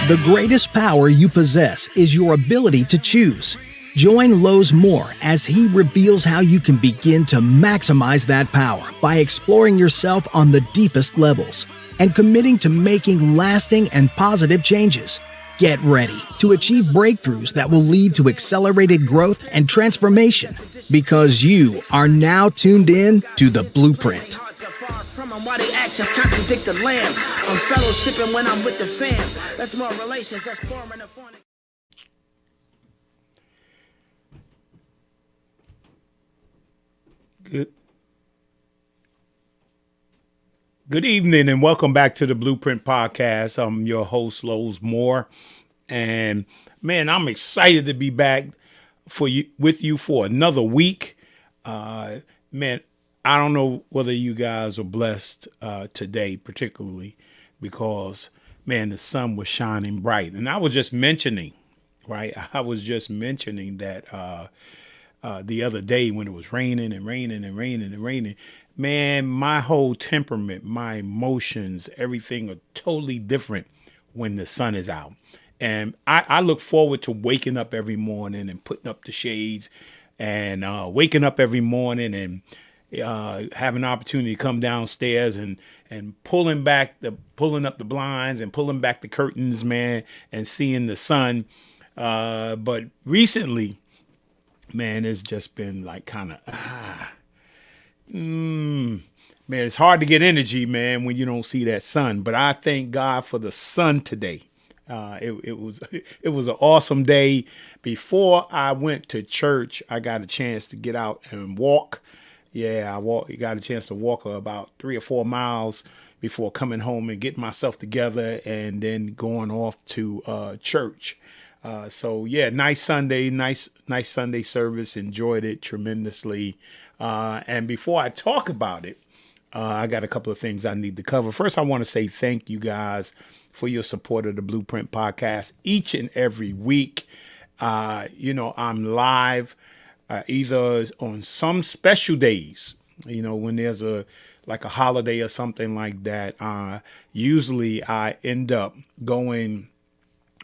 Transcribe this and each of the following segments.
The greatest power you possess is your ability to choose. Join Lowe's Moore as he reveals how you can begin to maximize that power by exploring yourself on the deepest levels and committing to making lasting and positive changes. Get ready to achieve breakthroughs that will lead to accelerated growth and transformation, because you are now tuned in to The Blueprint. Why they actions contradict the lamb. I'm fellowshipping when I'm with the fam. That's more relations, that's foreign and foreign. Good evening and welcome back to the Blueprint Podcast. I'm your host, Lowe's Moore. And man, I'm excited to be back with you for another week. Man, I don't know whether you guys are blessed today, particularly because, man, the sun was shining bright. And I was just mentioning, right? I was just mentioning that the other day when it was raining and raining and raining and raining, man, my whole temperament, my emotions, everything are totally different when the sun is out. And I look forward to waking up every morning and putting up the shades and waking up every morning and having an opportunity to come downstairs and pulling up the blinds and pulling back the curtains, man, and seeing the sun. But recently, man, it's just been like kind of, man, it's hard to get energy, man, when you don't see that sun. But I thank God for the sun today. It was an awesome day. Before I went to church, I got a chance to get out and walk. Yeah, I got a chance to walk about 3 or 4 miles before coming home and getting myself together and then going off to church. So yeah, nice Sunday Sunday service. Enjoyed it tremendously. And before I talk about it, I got a couple of things I need to cover. First, I want to say thank you guys for your support of the Blueprint Podcast each and every week. I'm live either on some special days, when there's a holiday or something like that. Usually I end up going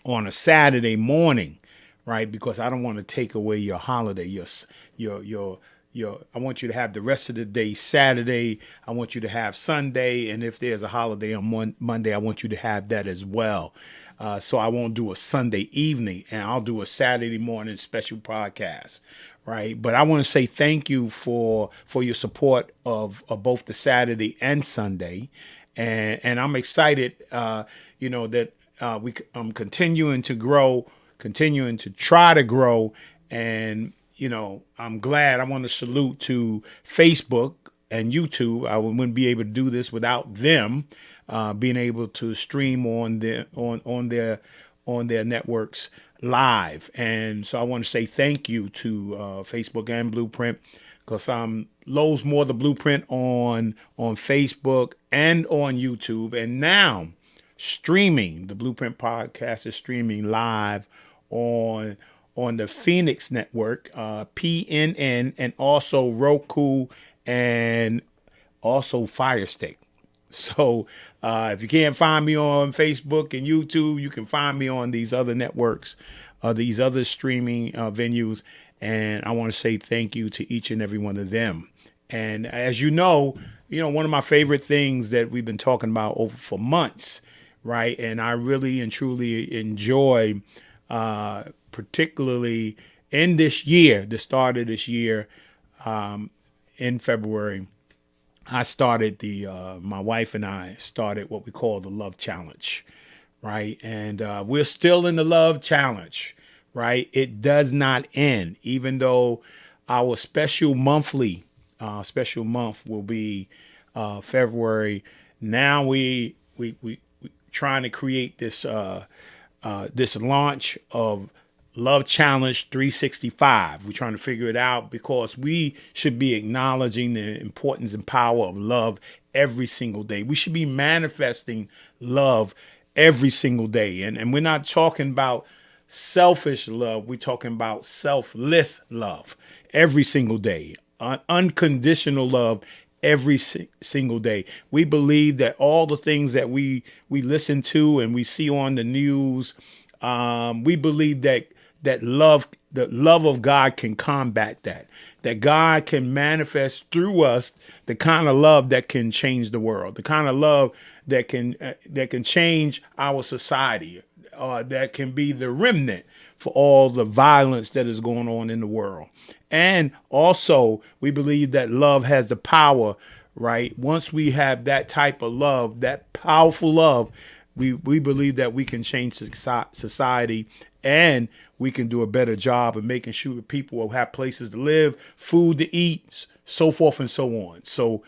on a Saturday morning, right? Because I don't want to take away your holiday, I want you to have the rest of the day Saturday. I want you to have Sunday. And if there's a holiday on Monday, I want you to have that as well. So I won't do a Sunday evening, and I'll do a Saturday morning special podcast, right? But I want to say thank you for your support of both the Saturday and Sunday. And I'm excited, that I'm continuing to grow, continuing to try to grow. And I'm glad. I want to salute to Facebook and YouTube. I wouldn't be able to do this without them being able to stream on their networks live. And so I want to say thank you to Facebook and Blueprint, because I'm Lowe's Moore, the Blueprint on Facebook and on YouTube, and now streaming. The Blueprint Podcast is streaming live on the Phoenix Network, PNN, and also Roku and also Fire Stick. So if you can't find me on Facebook and YouTube, you can find me on these other networks, these other streaming venues. And I want to say thank you to each and every one of them. And as you know, one of my favorite things that we've been talking about for months, right? And I really and truly enjoy particularly in this year, the start of this year, in February, I started my wife and I started what we call the Love Challenge, right? And we're still in the Love Challenge, right? It does not end, even though our special month will be February. Now we trying to create this launch of Love Challenge 365. We're trying to figure it out because we should be acknowledging the importance and power of love every single day. We should be manifesting love every single day. And we're not talking about selfish love. We're talking about selfless love every single day. Unconditional love every single day. We believe that all the things that we listen to and we see on the news, we believe that the love of God can combat that. That God can manifest through us the kind of love that can change the world, the kind of love that can change our society, that can be the remnant for all the violence that is going on in the world. And also, we believe that love has the power, right? Once we have that type of love, that powerful love, we believe that we can change society, and we can do a better job of making sure people will have places to live, food to eat, so forth and so on. So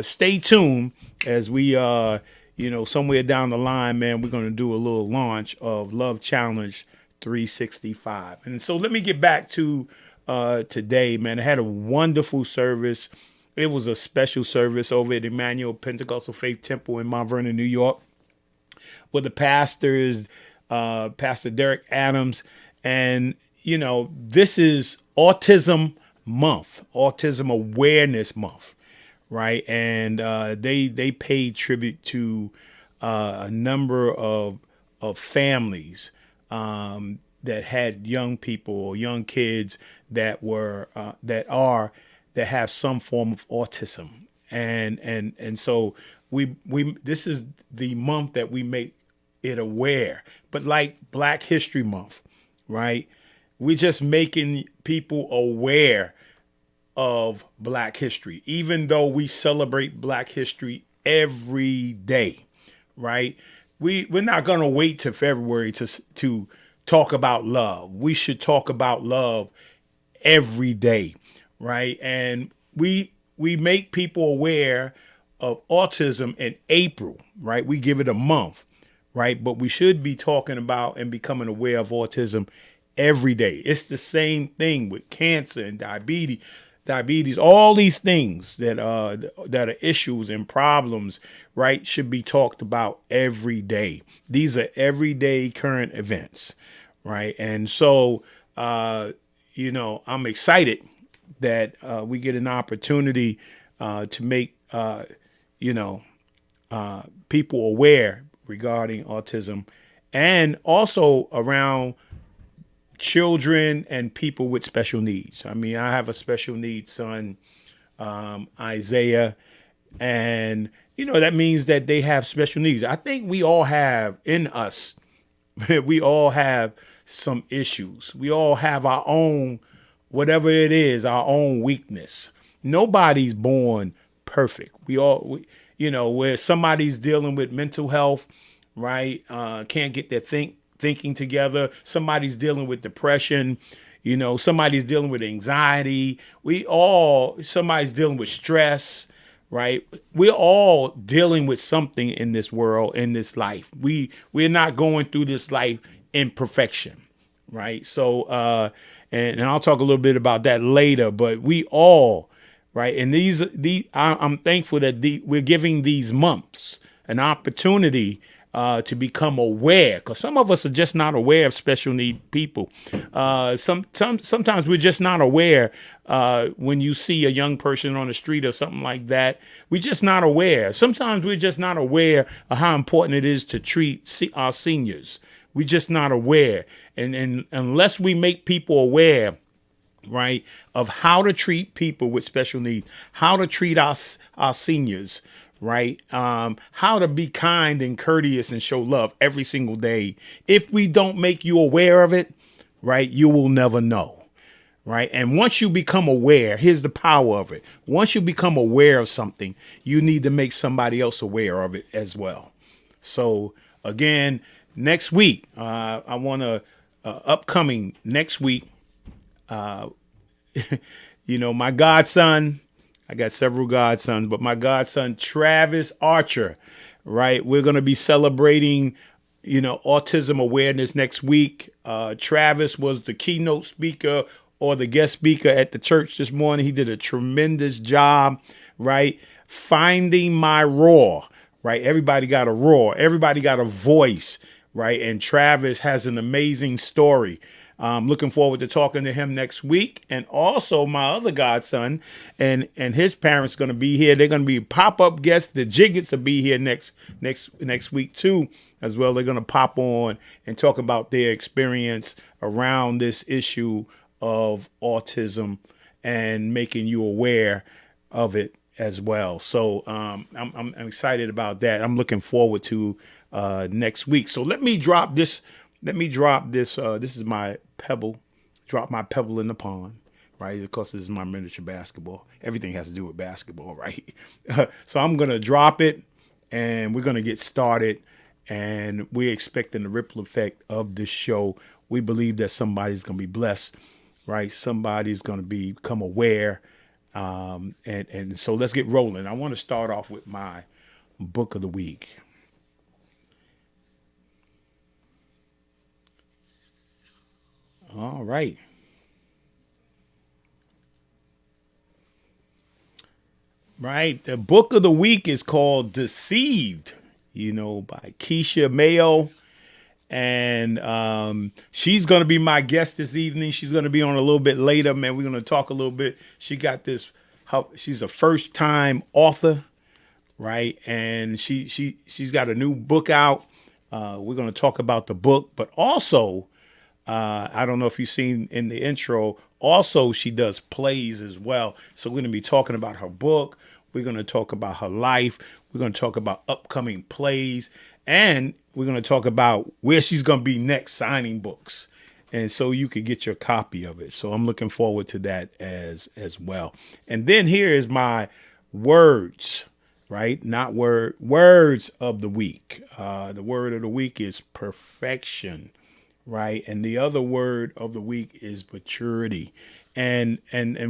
stay tuned as we, somewhere down the line, man, we're going to do a little launch of Love Challenge 365. And so let me get back to today, man. I had a wonderful service. It was a special service over at Emmanuel Pentecostal Faith Temple in Mount Vernon, New York, where the pastor is Pastor Derek Adams. And, this is Autism Month, Autism Awareness Month, right? And they paid tribute to a number of families that had young people or young kids that have some form of autism, and so we this is the month that we make it aware. But like Black History Month, right? We're just making people aware of Black history, even though we celebrate Black history every day, right? We're not gonna wait till February to talk about love. We should talk about love every day, right? And we make people aware of autism in April, right? We give it a month, right? But we should be talking about and becoming aware of autism every day. It's the same thing with cancer and diabetes, all these things that are issues and problems, right, should be talked about every day. These are everyday current events, right? And so, I'm excited that we get an opportunity to make, people aware regarding autism, and also around children and people with special needs. I mean, I have a special needs son, Isaiah, and that means that they have special needs. I think we all have in us, we all have some issues. We all have our own, whatever it is, our own weakness. Nobody's born perfect. Where somebody's dealing with mental health, right? Can't get their thinking together. Somebody's dealing with depression. Somebody's dealing with anxiety. Somebody's dealing with stress, right? We're all dealing with something in this world, in this life. We're not going through this life in perfection, right? So, and I'll talk a little bit about that later, but we all, right? And I'm thankful that we're giving these months an opportunity to become aware, because some of us are just not aware of special need people. Sometimes we're just not aware when you see a young person on the street or something like that. We're just not aware. Sometimes we're just not aware of how important it is to treat our seniors. We're just not aware. And unless we make people aware, right, of how to treat people with special needs, how to treat our seniors, right, how to be kind and courteous and show love every single day. If we don't make you aware of it, right, you will never know, right? And once you become aware, here's the power of it. Once you become aware of something, you need to make somebody else aware of it as well. So again, next week, I want to, upcoming next week, my godson, I got several godsons, but my godson, Travis Archer, right? We're going to be celebrating, autism awareness next week. Travis was the keynote speaker or the guest speaker at the church this morning. He did a tremendous job, right? Finding my roar, right? Everybody got a roar. Everybody got a voice, right? And Travis has an amazing story. I'm looking forward to talking to him next week. And also my other godson and his parents going to be here. They're going to be pop-up guests. The Jiggets will be here next week too, as well. They're going to pop on and talk about their experience around this issue of autism and making you aware of it as well. So I'm excited about that. I'm looking forward to next week. So let me drop this. This is my pebble. Drop my pebble in the pond, right? Of course, this is my miniature basketball. Everything has to do with basketball, right? So I'm gonna drop it, and we're gonna get started. And we're expecting the ripple effect of this show. We believe that somebody's gonna be blessed, right? Somebody's gonna become aware. And so let's get rolling. I want to start off with my book of the week. All right. Right. The book of the week is called Deceived, by Keisha Mayo. And she's going to be my guest this evening. She's going to be on a little bit later, man. We're going to talk a little bit. She's a first time author, right? And she's got a new book out. We're going to talk about the book, but also, I don't know if you've seen in the intro, also she does plays as well. So we're going to be talking about her book. We're going to talk about her life. We're going to talk about upcoming plays, and we're going to talk about where she's going to be next signing books. And so you could get your copy of it. So I'm looking forward to that as well. And then here is my words, right? Not words of the week. The word of the week is perfection, right? And the other word of the week is maturity. And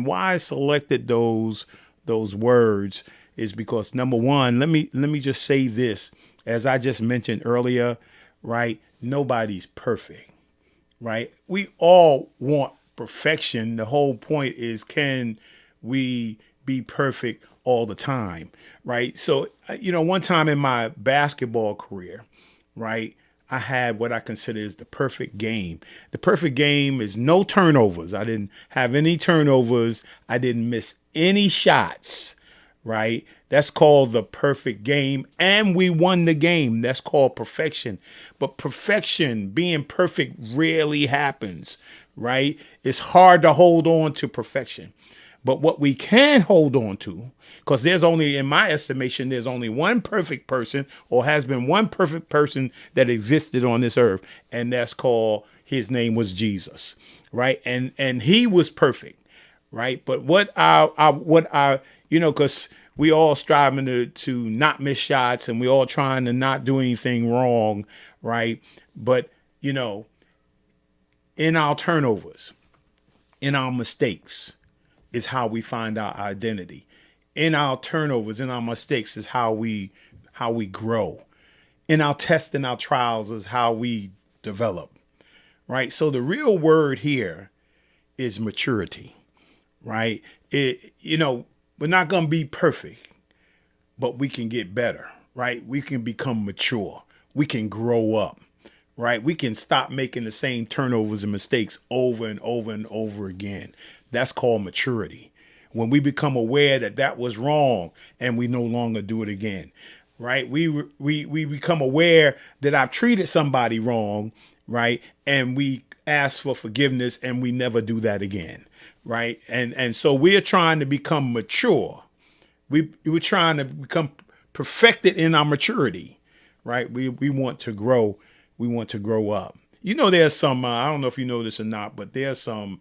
why I selected those words is because, number one, let me just say this, as I just mentioned earlier, right? Nobody's perfect, right? We all want perfection. The whole point is, can we be perfect all the time, right? So, one time in my basketball career, right, I had what I consider is the perfect game. The perfect game is no turnovers. I didn't have any turnovers. I didn't miss any shots, right? That's called the perfect game. And we won the game. That's called perfection. But perfection, being perfect, rarely happens, right? It's hard to hold on to perfection. But what we can hold on to, because in my estimation, there's only one perfect person, or has been one perfect person that existed on this earth. And that's called, his name was Jesus, right? And he was perfect, right? But because we all striving to not miss shots, and we all trying to not do anything wrong, right? But, in our turnovers, in our mistakes, is how we find our identity. In our turnovers, in our mistakes, is how we grow. In our tests and our trials is how we develop, right? So the real word here is maturity, right? We're not going to be perfect, but we can get better, right? We can become mature. We can grow up, right? We can stop making the same turnovers and mistakes over and over and over again. That's called maturity. When we become aware that was wrong and we no longer do it again, right? We become aware that I've treated somebody wrong, right? And we ask for forgiveness and we never do that again, right? And so we're trying to become mature. We're trying to become perfected in our maturity, right? We want to grow. We want to grow up. There's some, I don't know if you know this or not, but there's some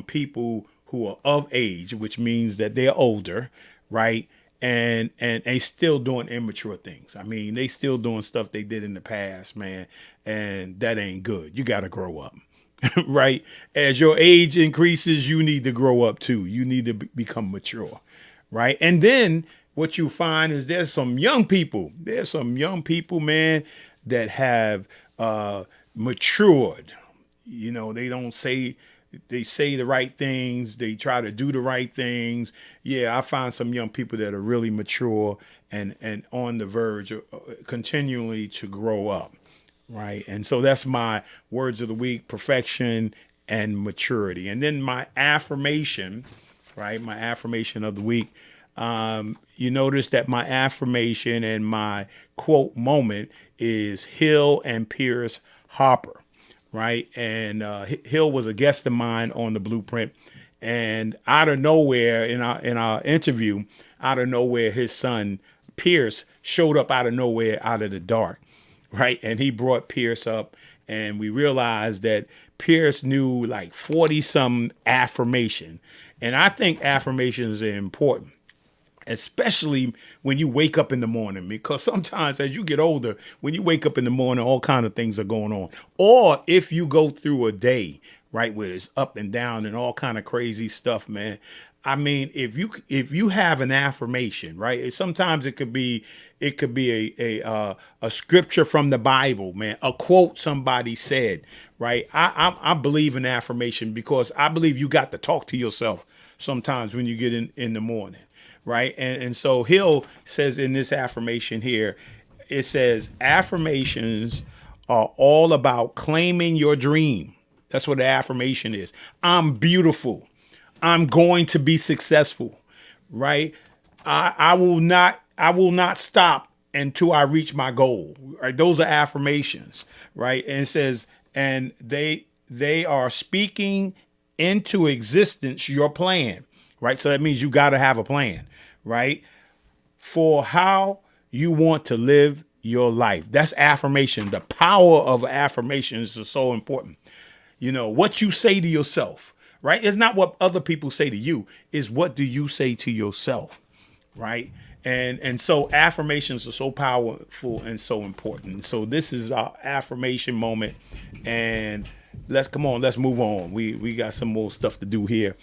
people who are of age, which means that they're older, right? And they still doing immature things. I mean, they still doing stuff they did in the past, man. And that ain't good. You got to grow up, right? As your age increases, you need to grow up too. You need to become mature, right? And then what you find is there's some young people, man, that have matured. They say the right things. They try to do the right things. Yeah, I find some young people that are really mature and on the verge of continually to grow up. right? And so that's my words of the week: perfection and maturity. And then my affirmation, right? My affirmation of the week. You notice that my affirmation and my quote moment is Hill and Pierce Harper, right? And Hill was a guest of mine on the Blueprint, and out of nowhere in our interview, out of nowhere, his son Pierce showed up out of nowhere, out of the dark, right? And he brought Pierce up, and we realized that Pierce knew like 40 some affirmation, and I think affirmations are important, especially when you wake up in the morning, because sometimes as you get older, when you wake up in the morning, all kind of things are going on. Or if you go through a day, right, where it's up and down and all kind of crazy stuff, man. I mean, if you have an affirmation, right, sometimes it could be a scripture from the Bible, man, a quote somebody said, right. I believe in affirmation because I believe you got to talk to yourself sometimes when you get in the morning. Right. And so Hill says in this affirmation here, it says affirmations are all about claiming your dream. That's what the affirmation is. I'm beautiful. I'm going to be successful. Right. I will not stop until I reach my goal. Right. Those are affirmations. Right. And it says, and they are speaking into existence your plan. Right. So that means you got to have a plan. Right, for how you want to live your life. That's affirmation. The power of affirmations is so important. You know, what you say to yourself, right? It's not what other people say to you. It's what do you say to yourself, right? And so affirmations are so powerful and so important. So this is our affirmation moment. And let's move on. We got some more stuff to do here.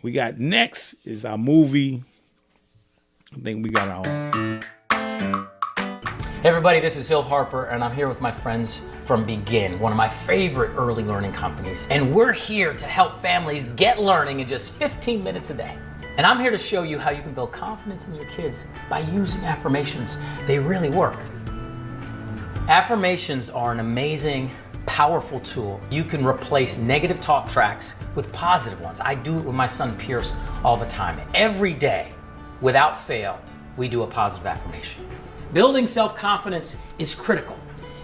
We got next is our movie. I think we got our... Hey everybody, this is Hill Harper, and I'm here with my friends from Begin, one of my favorite early learning companies. And we're here to help families get learning in just 15 minutes a day. And I'm here to show you how you can build confidence in your kids by using affirmations. They really work. Affirmations are an amazing, powerful tool. You can replace negative talk tracks with positive ones. I do it with my son Pierce all the time. Every day, without fail, we do a positive affirmation. Building self-confidence is critical.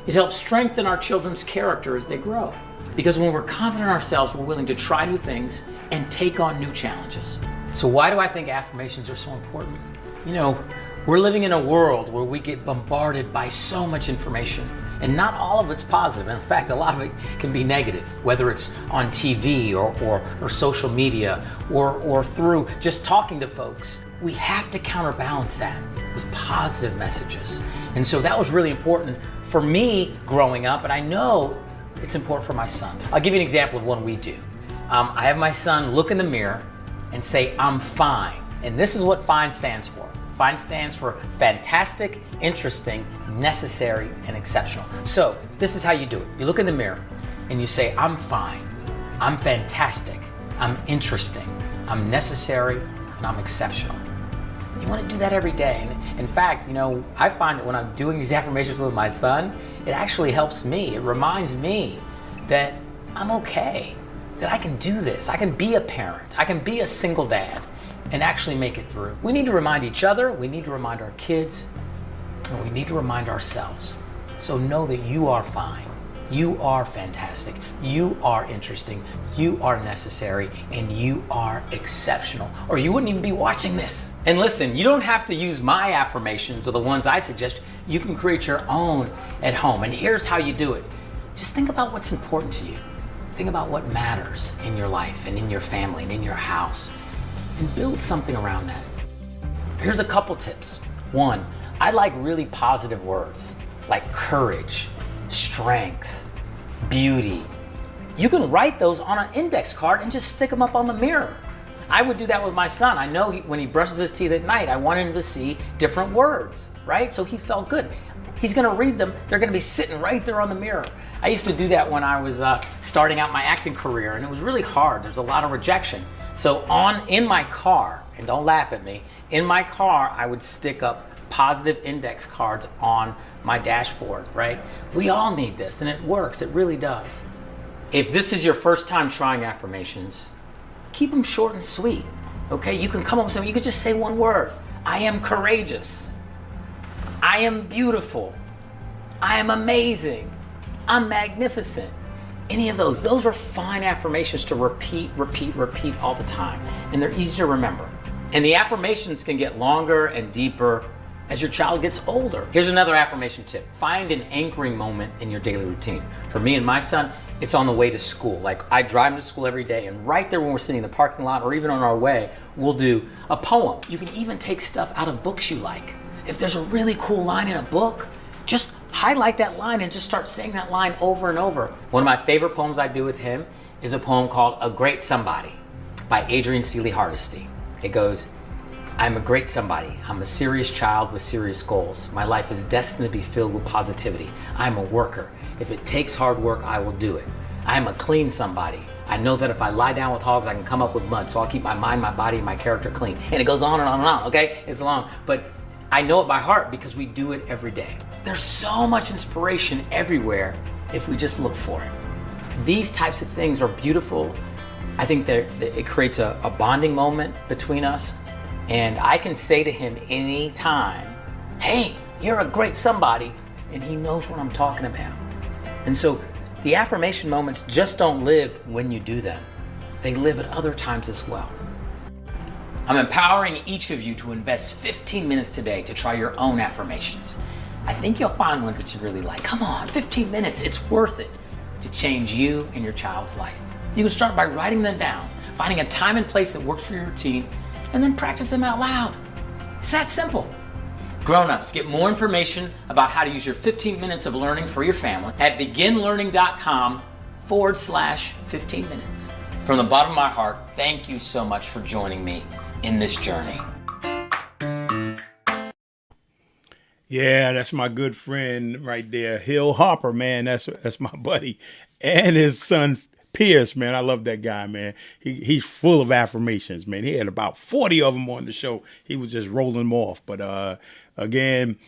It helps strengthen our children's character as they grow. Because when we're confident in ourselves, we're willing to try new things and take on new challenges. So why do I think affirmations are so important? You know, we're living in a world where we get bombarded by so much information, and not all of it's positive. In fact, a lot of it can be negative, whether it's on TV or social media or through just talking to folks. We have to counterbalance that with positive messages. And so that was really important for me growing up, and I know it's important for my son. I'll give you an example of one we do. I have my son look in the mirror and say, "I'm fine." And this is what FINE stands for. FINE stands for fantastic, interesting, necessary, and exceptional. So this is how you do it. You look in the mirror and you say, "I'm fine, I'm fantastic, I'm interesting, I'm necessary, and I'm exceptional." You want to do that every day. And in fact, you know, I find that when I'm doing these affirmations with my son, it actually helps me. It reminds me that I'm okay, that I can do this. I can be a parent. I can be a single dad and actually make it through. We need to remind each other, we need to remind our kids, and we need to remind ourselves. So know that you are fine. You are fantastic. You are interesting. You are necessary, and you are exceptional, or you wouldn't even be watching this. And listen, you don't have to use my affirmations or the ones I suggest. You can create your own at home. And here's how you do it. Just think about what's important to you. Think about what matters in your life and in your family and in your house, and build something around that. Here's a couple tips. One, I like really positive words like courage, strength, beauty. You can write those on an index card and just stick them up on the mirror. I would do that with my son. I know when he brushes his teeth at night, I want him to see different words, right? So he felt good. He's gonna read them. They're gonna be sitting right there on the mirror. I used to do that when I was starting out my acting career, and it was really hard. There's a lot of rejection. So in my car, and don't laugh at me, in my car, I would stick up positive index cards on my dashboard, right? We all need this, and it works. It really does. If this is your first time trying affirmations, keep them short and sweet, okay? You can come up with something. You could just say one word. I am courageous. I am beautiful. I am amazing. I'm magnificent. Any of those are fine affirmations to repeat all the time. And they're easy to remember. And the affirmations can get longer and deeper as your child gets older. Here's another affirmation tip. Find an anchoring moment in your daily routine. For me and my son, it's on the way to school. Like, I drive him to school every day, and right there when we're sitting in the parking lot or even on our way, we'll do a poem. You can even take stuff out of books you like. If there's a really cool line in a book, just highlight that line and just start saying that line over and over. One of my favorite poems I do with him is a poem called A Great Somebody by Adrian Seeley Hardesty. It goes, I'm a great somebody. I'm a serious child with serious goals. My life is destined to be filled with positivity. I'm a worker. If it takes hard work, I will do it. I'm a clean somebody. I know that if I lie down with hogs, I can come up with mud. So I'll keep my mind, my body, and my character clean. And it goes on and on and on, okay? It's long, but I know it by heart because we do it every day. There's so much inspiration everywhere if we just look for it. These types of things are beautiful. I think that it creates a bonding moment between us. And I can say to him anytime, hey, you're a great somebody, and he knows what I'm talking about. And so the affirmation moments just don't live when you do them. They live at other times as well. I'm empowering each of you to invest 15 minutes today to try your own affirmations. I think you'll find ones that you really like. Come on, 15 minutes, it's worth it to change you and your child's life. You can start by writing them down, finding a time and place that works for your routine, and then practice them out loud. It's that simple. Grown-ups, get more information about how to use your 15 minutes of learning for your family at beginlearning.com/15 minutes. From the bottom of my heart, thank you so much for joining me in this journey. Yeah, that's my good friend right there, Hill Harper, man. That's my buddy, and his son Pierce, man. I love that guy, man. He's full of affirmations, man. He had about 40 of them on the show. He was just rolling them off. But again,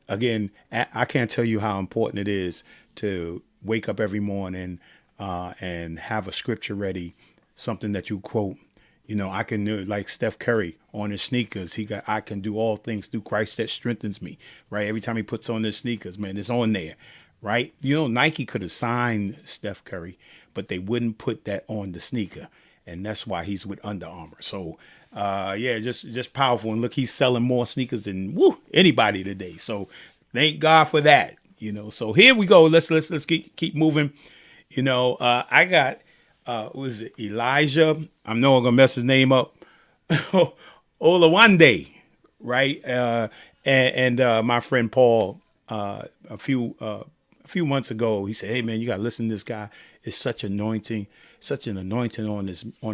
I can't tell you how important it is to wake up every morning and have a scripture ready, something that you quote. You know, I can do like Steph Curry on his sneakers. I can do all things through Christ that strengthens me, right? Every time he puts on his sneakers, man, it's on there, right? You know, Nike could have signed Steph Curry, but they wouldn't put that on the sneaker. And that's why he's with Under Armour. So, yeah, just powerful. And look, he's selling more sneakers than anybody today. So thank God for that, you know. So here we go. Let's keep moving. You know, I got, was it Elijah? I know I'm going to mess his name up. Olawande, right? And my friend Paul, a few months ago, he said, "Hey man, you got to listen to this guy. It's such an anointing on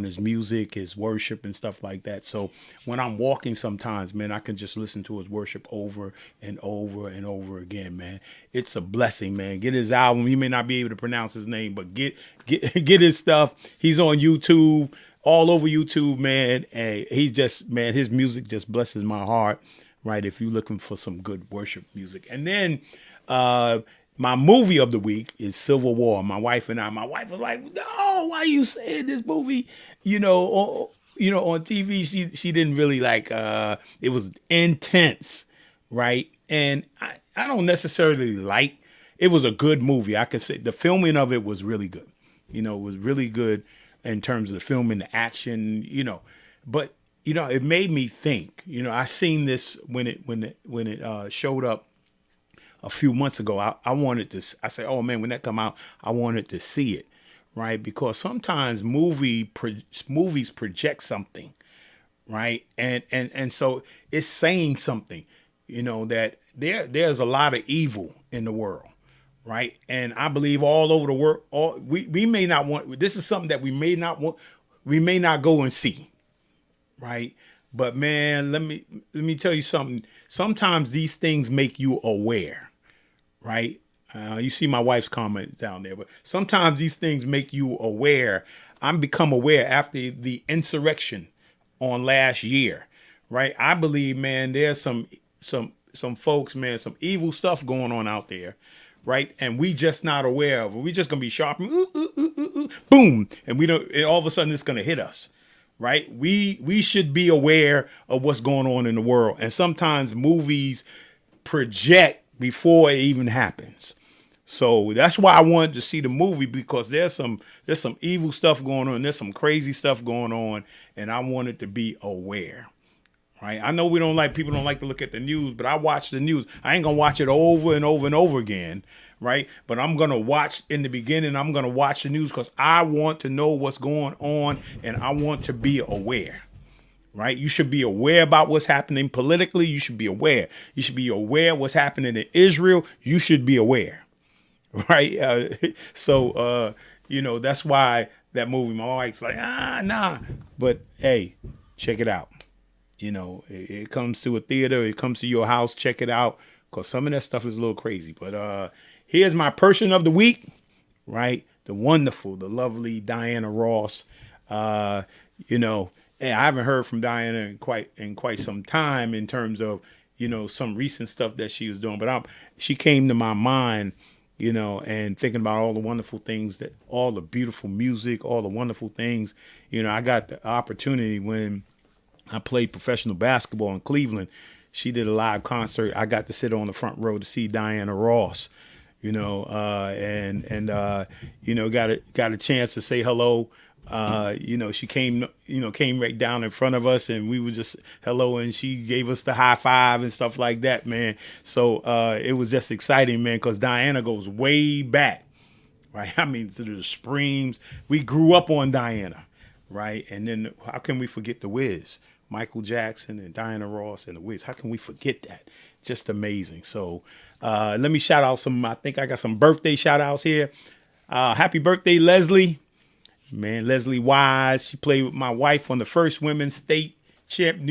his music, his worship and stuff like that." So when I'm walking sometimes, man, I can just listen to his worship over and over and over again, man. It's a blessing, man. Get his album. You may not be able to pronounce his name, but get his stuff. He's on YouTube, all over YouTube, man. And his music just blesses my heart, right? If you're looking for some good worship music. And then my movie of the week is Civil War. My wife was like, "No, why are you saying this movie?" You know, on TV, she didn't really like. It was intense, right? And I don't necessarily like. It was a good movie. I could say the filming of it was really good. You know, it was really good in terms of the filming, the action. You know, but you know, it made me think. You know, I seen this when it showed up a few months ago. I wanted to. I said, "Oh man, when that come out, I wanted to see it." Right, because sometimes movies project something, right, and so it's saying something, you know, that there's a lot of evil in the world, right, and I believe all over the world, we may not want. This is something that we may not go and see, right, but man, let me tell you something. Sometimes these things make you aware, right. You see my wife's comments down there, but sometimes these things make you aware I'm become aware after the insurrection on last year, right? I believe, man, there's some folks, man, some evil stuff going on out there, right? And we just not aware of it. We just gonna be sharp, boom, and we don't. And all of a sudden, it's gonna hit us, right? We should be aware of what's going on in the world, and sometimes movies project before it even happens. So that's why I wanted to see the movie, because there's some evil stuff going on, there's some crazy stuff going on, and I wanted to be aware. Right. I know people don't like to look at the news, but I watch the news. I ain't gonna watch it over and over and over again. Right. But I'm gonna watch in the beginning. I'm gonna watch the news because I want to know what's going on, and I want to be aware. Right. You should be aware about what's happening politically. You should be aware. You should be aware what's happening in Israel. You should be aware. Right. So that's why that movie, my wife's like, nah. But hey, check it out. It comes to a theater, it comes to your house, check it out, because some of that stuff is a little crazy. But here's my person of the week, right? The wonderful, the lovely Diana Ross. I haven't heard from Diana in quite some time in terms of, some recent stuff that she was doing. But she came to my mind, and thinking about all the wonderful things, all the beautiful music, all the wonderful things. I got the opportunity when I played professional basketball in Cleveland. She did a live concert. I got to sit on the front row to see Diana Ross, and got a chance to say hello. She came right down in front of us, and we were just hello, and she gave us the high five and stuff like that, man. So it was just exciting, man, because Diana goes way back, right? I mean, to the Supremes. We grew up on Diana, right? And then how can we forget the Wiz? Michael Jackson and Diana Ross and the Wiz. How can we forget that? Just amazing. So let me shout out I think I got some birthday shout outs here. Happy birthday, Leslie. Man, Leslie Wise. She played with my wife on the first women's New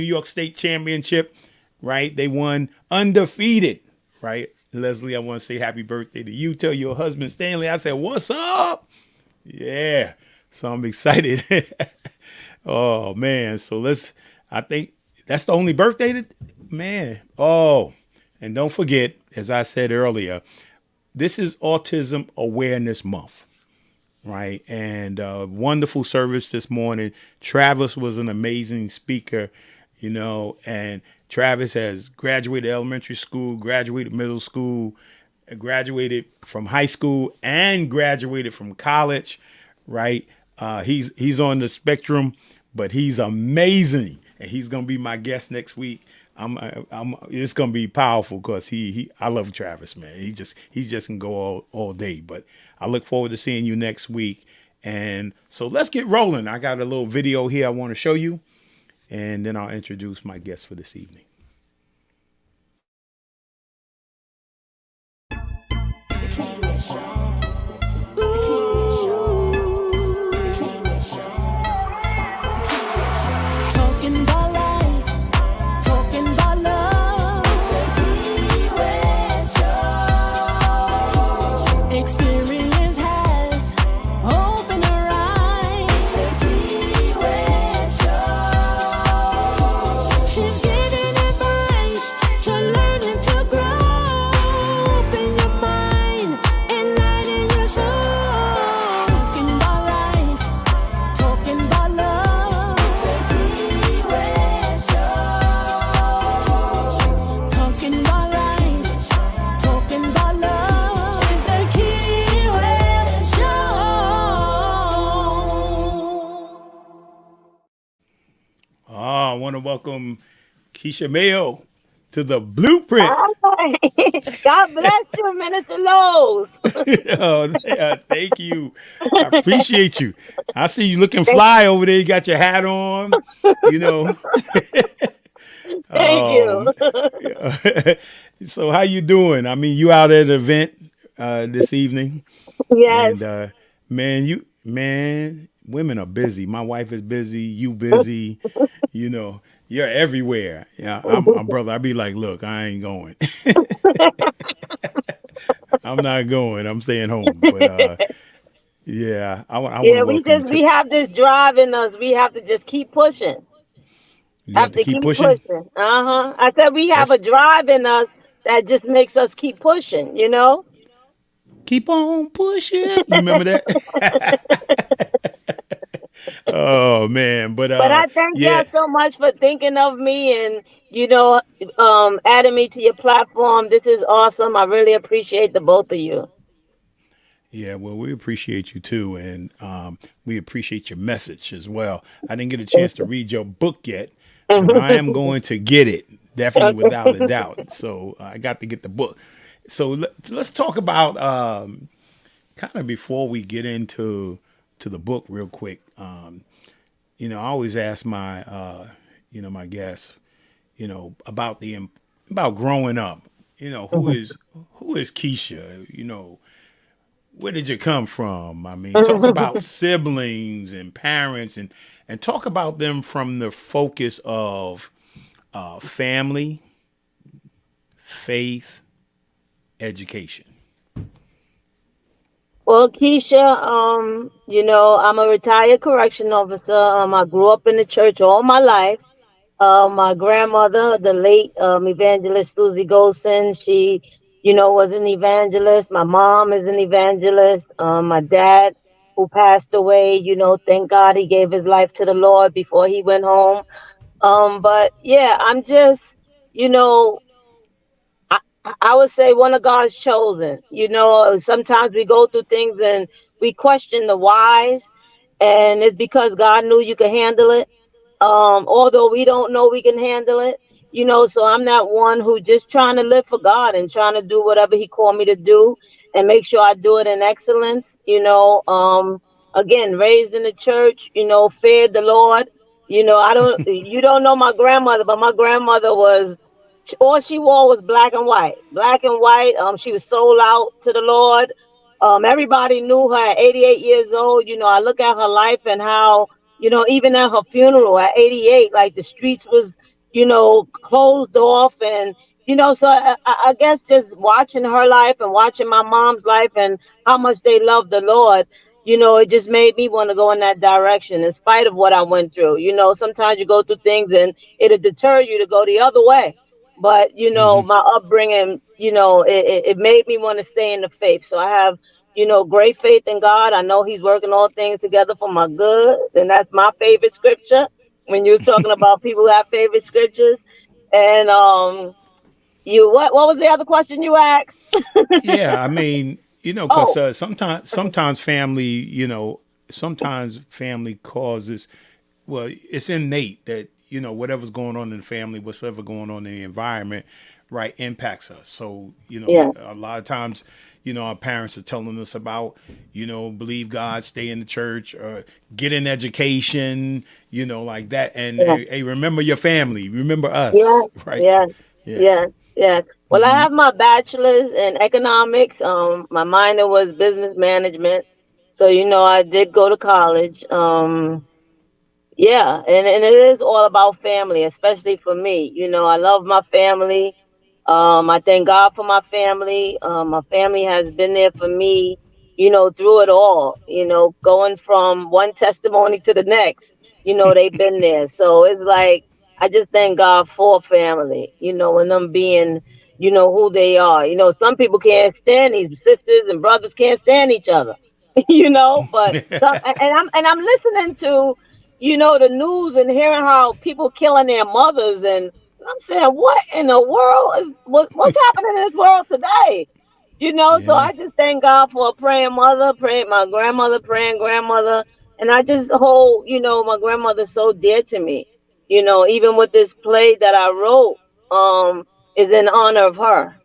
York State Championship, right? They won undefeated, right? Leslie, I want to say happy birthday to you. Tell your husband, Stanley, I said, what's up? Yeah. So I'm excited. Oh, man. So I think that's the only birthday man. Oh, and don't forget, as I said earlier, this is Autism Awareness Month, right? And wonderful service this morning. Travis was an amazing speaker, and Travis has graduated elementary school, graduated middle school, graduated from high school, and graduated from college, right? He's on the spectrum, but he's amazing. And he's gonna be my guest next week. It's gonna be powerful because I love Travis, man. He just can go all day. But I look forward to seeing you next week. And so let's get rolling. I got a little video here I want to show you, and then I'll introduce my guest for this evening. I want to welcome Keisha Mayo to the Blueprint. God bless you, Minister Lowe's. Thank you. I appreciate you. I see you looking fly over there. You got your hat on, Thank you. So how you doing? I mean, you out at an event this evening. Yes. And women are busy. My wife is busy. You busy. You're everywhere. Yeah, I'm brother. I'd be like, look, I ain't going. I'm not going. I'm staying home. But Yeah, I want to Yeah, welcome you to. we have this drive in us. We have to just keep pushing. You have Have to to keep keep pushing. pushing. I said we have a That's drive in us that just makes us keep pushing, you know? keep on pushing. You remember that? Oh man, but But I thank yeah, y'all so much for thinking of me and, adding me to your platform. This is awesome. I really appreciate the both of you. yeah. Well, we appreciate you too, and we appreciate your message as well. I didn't get a chance to read your book yet, but I am going to get it definitely without a doubt. So I got to get the book. So let's talk about kind of before we get into the book real quick. I always ask my my guests, about about growing up. Who is Keisha? Where did you come from? I mean, talk about siblings and parents, and talk about them from the focus of family, faith, education. Well, Keisha, I'm a retired correction officer. I grew up in the church all my life. My grandmother, the late evangelist Susie Golson, she, was an evangelist. My mom is an evangelist. My dad, who passed away, thank God he gave his life to the Lord before he went home. But yeah, I'm just, you know, I, I would say one of God's chosen. Sometimes we go through things and we question the whys, and it's because God knew you could handle it. Although we don't know we can handle it, so I'm not one who just trying to live for God and trying to do whatever He called me to do and make sure I do it in excellence. Again, raised in the church, fed the Lord. You don't know my grandmother, but my grandmother was all she wore was black and white. Black and white. She was sold out to the Lord. Everybody knew her at 88 years old. I look at her life and how, even at her funeral at 88, like the streets was, closed off. And, so I guess just watching her life and watching my mom's life and how much they love the Lord, it just made me want to go in that direction in spite of what I went through. Sometimes you go through things and it'll deter you to go the other way. But my upbringing, it made me want to stay in the faith. So I have, great faith in God. I know He's working all things together for my good, and that's my favorite scripture. When you was talking about people who have favorite scriptures, and you what was the other question you asked? Yeah, I mean, because Oh, sometimes family, sometimes family causes, well, it's innate that whatever's going on in the family, whatever going on in the environment, right, impacts us. So yeah, a lot of times, our parents are telling us about, believe God, stay in the church, or get an education, like that, and yeah. hey, Yeah. remember your family, remember Yes, us, right? yes, Yeah. yes, yes. Well, I have my bachelor's in economics. My minor was business management. So, I did go to college. Yeah, and it is all about family, especially for me. I love my family. I thank God for my family. My family has been there for me, through it all, going from one testimony to the next, they've been there. So it's like, I just thank God for family, and them being, who they are. Some people can't stand these sisters and brothers can't stand each other, but and I'm listening to, the news and hearing how people killing their mothers and I'm saying, what in the world what's happening in this world today? So Yeah. I just thank God for a praying mother, praying my grandmother, praying grandmother, and I just hold, my grandmother so dear to me. Even with this play that I wrote, is in honor of her.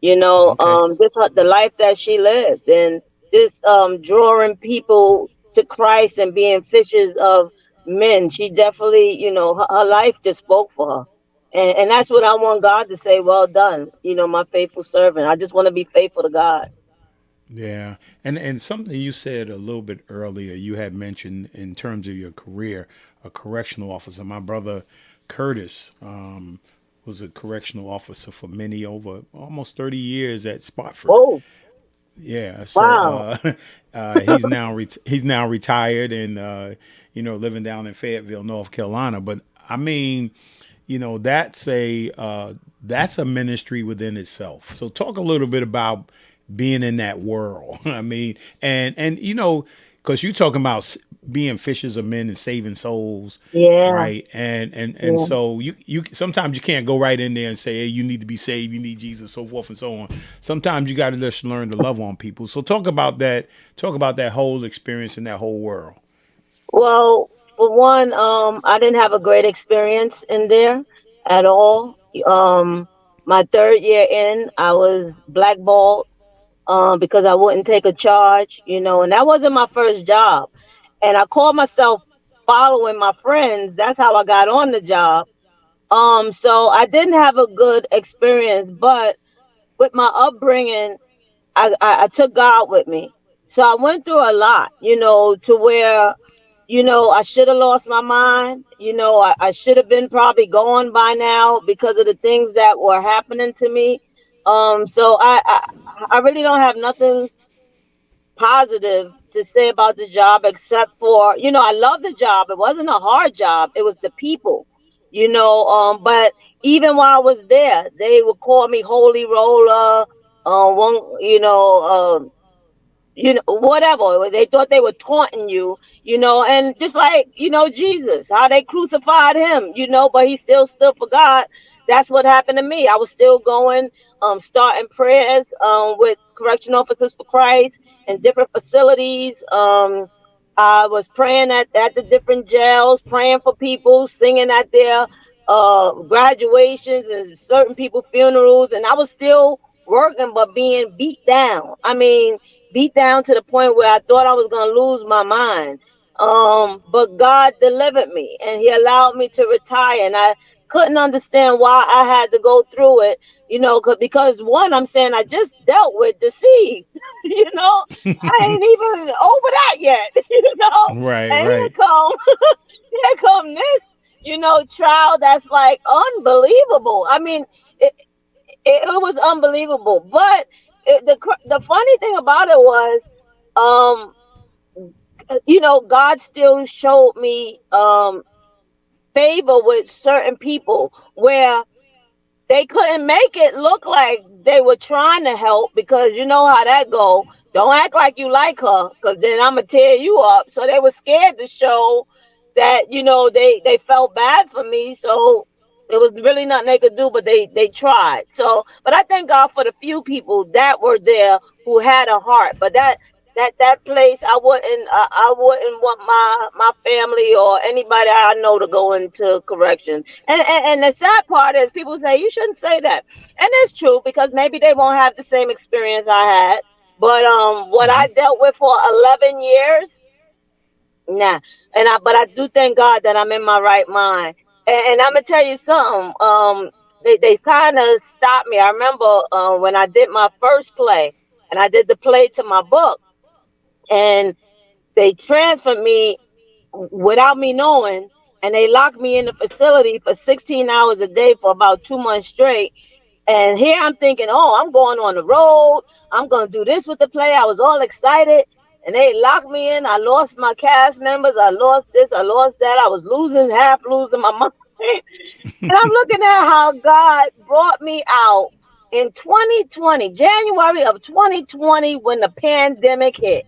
Okay. Just the life that she lived and just drawing people to Christ and being fishers of men. She definitely, her life just spoke for her. And that's what I want God to say, well done, my faithful servant. I just want to be faithful to God. Yeah, and something you said a little bit earlier, you had mentioned in terms of your career, a correctional officer. My brother Curtis was a correctional officer for many over almost 30 years at Spofford. Oh, Yeah, so Wow. he's now retired and living down in Fayetteville, North Carolina. But I mean, that's a ministry within itself. So talk a little bit about being in that world. I mean, and because you're talking about being fishers of men and saving souls, Yeah. right? And Yeah. so you sometimes you can't go right in there and say, hey, you need to be saved, you need Jesus, so forth and so on. Sometimes you got to just learn to love on people. So talk about that. Talk about that whole experience in that whole world. Well, for one, I didn't have a great experience in there at all. Um, my third year in, I was blackballed because I wouldn't take a charge, and that wasn't my first job. And I called myself following my friends. That's how I got on the job. So I didn't have a good experience, but with my upbringing, I took God with me. So I went through a lot, to where, I should have lost my mind. I should have been probably gone by now because of the things that were happening to me. So I really don't have nothing positive to say about the job except for, I love the job. It wasn't a hard job. It was the people, but even while I was there, they would call me holy roller. One, whatever. They thought they were taunting you, and just like, Jesus, how they crucified him, but he still stood for God. That's what happened to me. I was still going, starting prayers, with correction officers for Christ in different facilities. I was praying at the different jails, praying for people, singing at their graduations and certain people's funerals, and I was still working but being beat down. I mean, beat down to the point where I thought I was going to lose my mind. But God delivered me and he allowed me to retire. And I couldn't understand why I had to go through it, because one, I'm saying I just dealt with deceived, I ain't even over that yet, Right, and here right. come, here come this, trial that's like unbelievable. I mean, it was unbelievable. But the funny thing about it was, um, God still showed me favor with certain people where they couldn't make it look like they were trying to help, because you know how that go. Don't act like you like her, because then I'm gonna tear you up. So they were scared to show that, they felt bad for me. So it was really nothing they could do, but they tried. So, but I thank God for the few people that were there who had a heart. But that place, I wouldn't want my family or anybody I know to go into corrections. And the sad part is people say you shouldn't say that, and it's true, because maybe they won't have the same experience I had. But what I dealt with for 11 years, nah. But I do thank God that I'm in my right mind. And I'm gonna tell you something. They kind of stopped me. I remember when I did my first play, and I did the play to my book, and they transferred me without me knowing, and they locked me in the facility for 16 hours a day for about 2 months straight. And here I'm thinking, oh, I'm going on the road. I'm going to do this with the play. I was all excited. And they locked me in. I lost my cast members. I lost this. I lost that. I was half losing my mind. And I'm looking at how God brought me out in 2020, January of 2020, when the pandemic hit.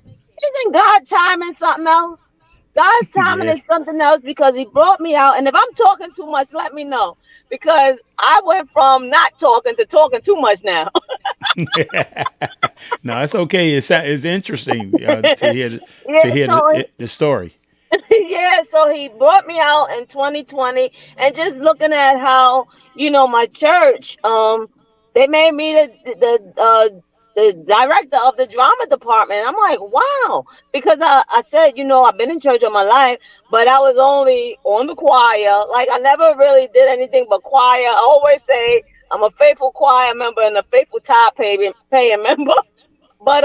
Isn't God timing something else? God's timing Yeah. is something else, because he brought me out. And if I'm talking too much, let me know, because I went from not talking to talking too much now. No, it's okay. It's interesting to Yeah, hear so the story. yeah, so he brought me out in 2020, and just looking at how, my church, they made me the director of the drama department. I'm like, wow, because I said, I've been in church all my life, but I was only on the choir. Like, I never really did anything but choir. I always say I'm a faithful choir member and a faithful paying member. But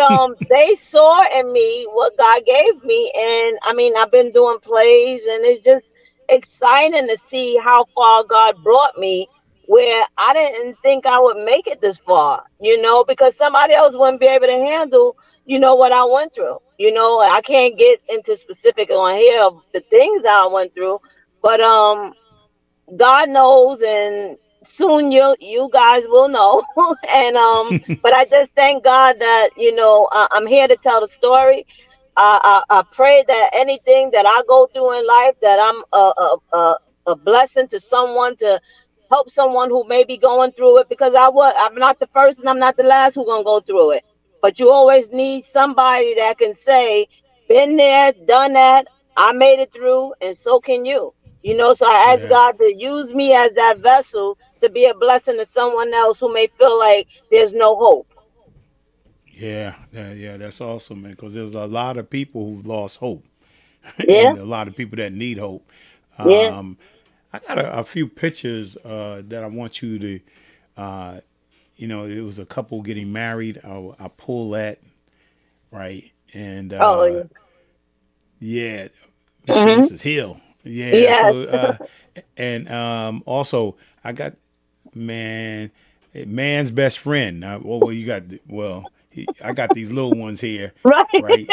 they saw in me what God gave me. And I mean, I've been doing plays, and it's just exciting to see how far God brought me, where I didn't think I would make it this far, because somebody else wouldn't be able to handle, what I went through. I can't get into specific on here of the things that I went through, but God knows, and soon you guys will know. And but I just thank God that I'm here to tell the story. I pray that anything that I go through in life, that I'm a blessing to someone, to help someone who may be going through it, because I'm not the first and I'm not the last who's gonna go through it. But you always need somebody that can say, "Been there, done that. I made it through, and so can you." So I ask Yeah. God to use me as that vessel to be a blessing to someone else who may feel like there's no hope. Yeah, that's awesome, man. Because there's a lot of people who've lost hope, Yeah, and a lot of people that need hope. yeah. Um, I got a few pictures that I want you to. Uh, it was a couple getting married. I pull that right, and Oh, yeah. yeah, Mr. and Hmm. Mrs. Hill. Yeah, Yes. so and also I got man, man's best friend. Well, you got I got these little ones here, Right. right?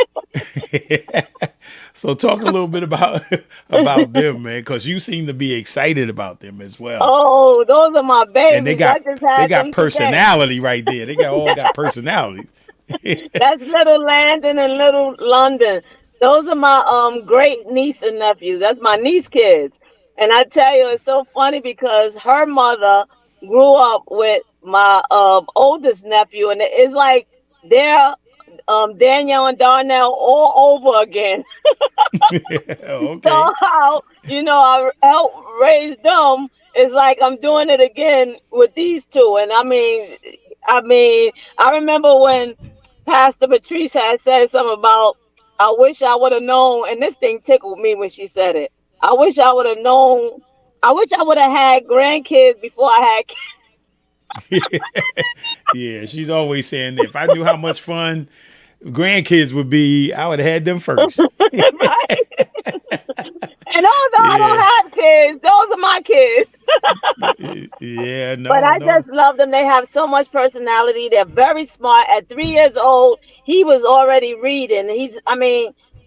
So talk a little bit about about them, man, because you seem to be excited about them as well, Oh, those are my and babies. I just they had got them today. personality right there. They got all got personalities. That's little Landon and little London. Those are my great niece and nephews. That's my niece kids. And I tell you, it's so funny because her mother grew up with my oldest nephew, and it's like they're Danielle and Darnell all over again. Okay. So how I helped raise them, it's like I'm doing it again with these two. And I remember when Pastor Patrice had said something about, I wish I would have known, and this thing tickled me when she said it. I wish I would have known. I wish I would have had grandkids before I had kids. Yeah, she's always saying that if I knew how much fun grandkids would be, I would have had them first. Right? And although I don't Yeah. have kids, those are my kids. Yeah, But no, I no. just love them. They have so much personality. They're very smart. At 3 years old, he was already reading.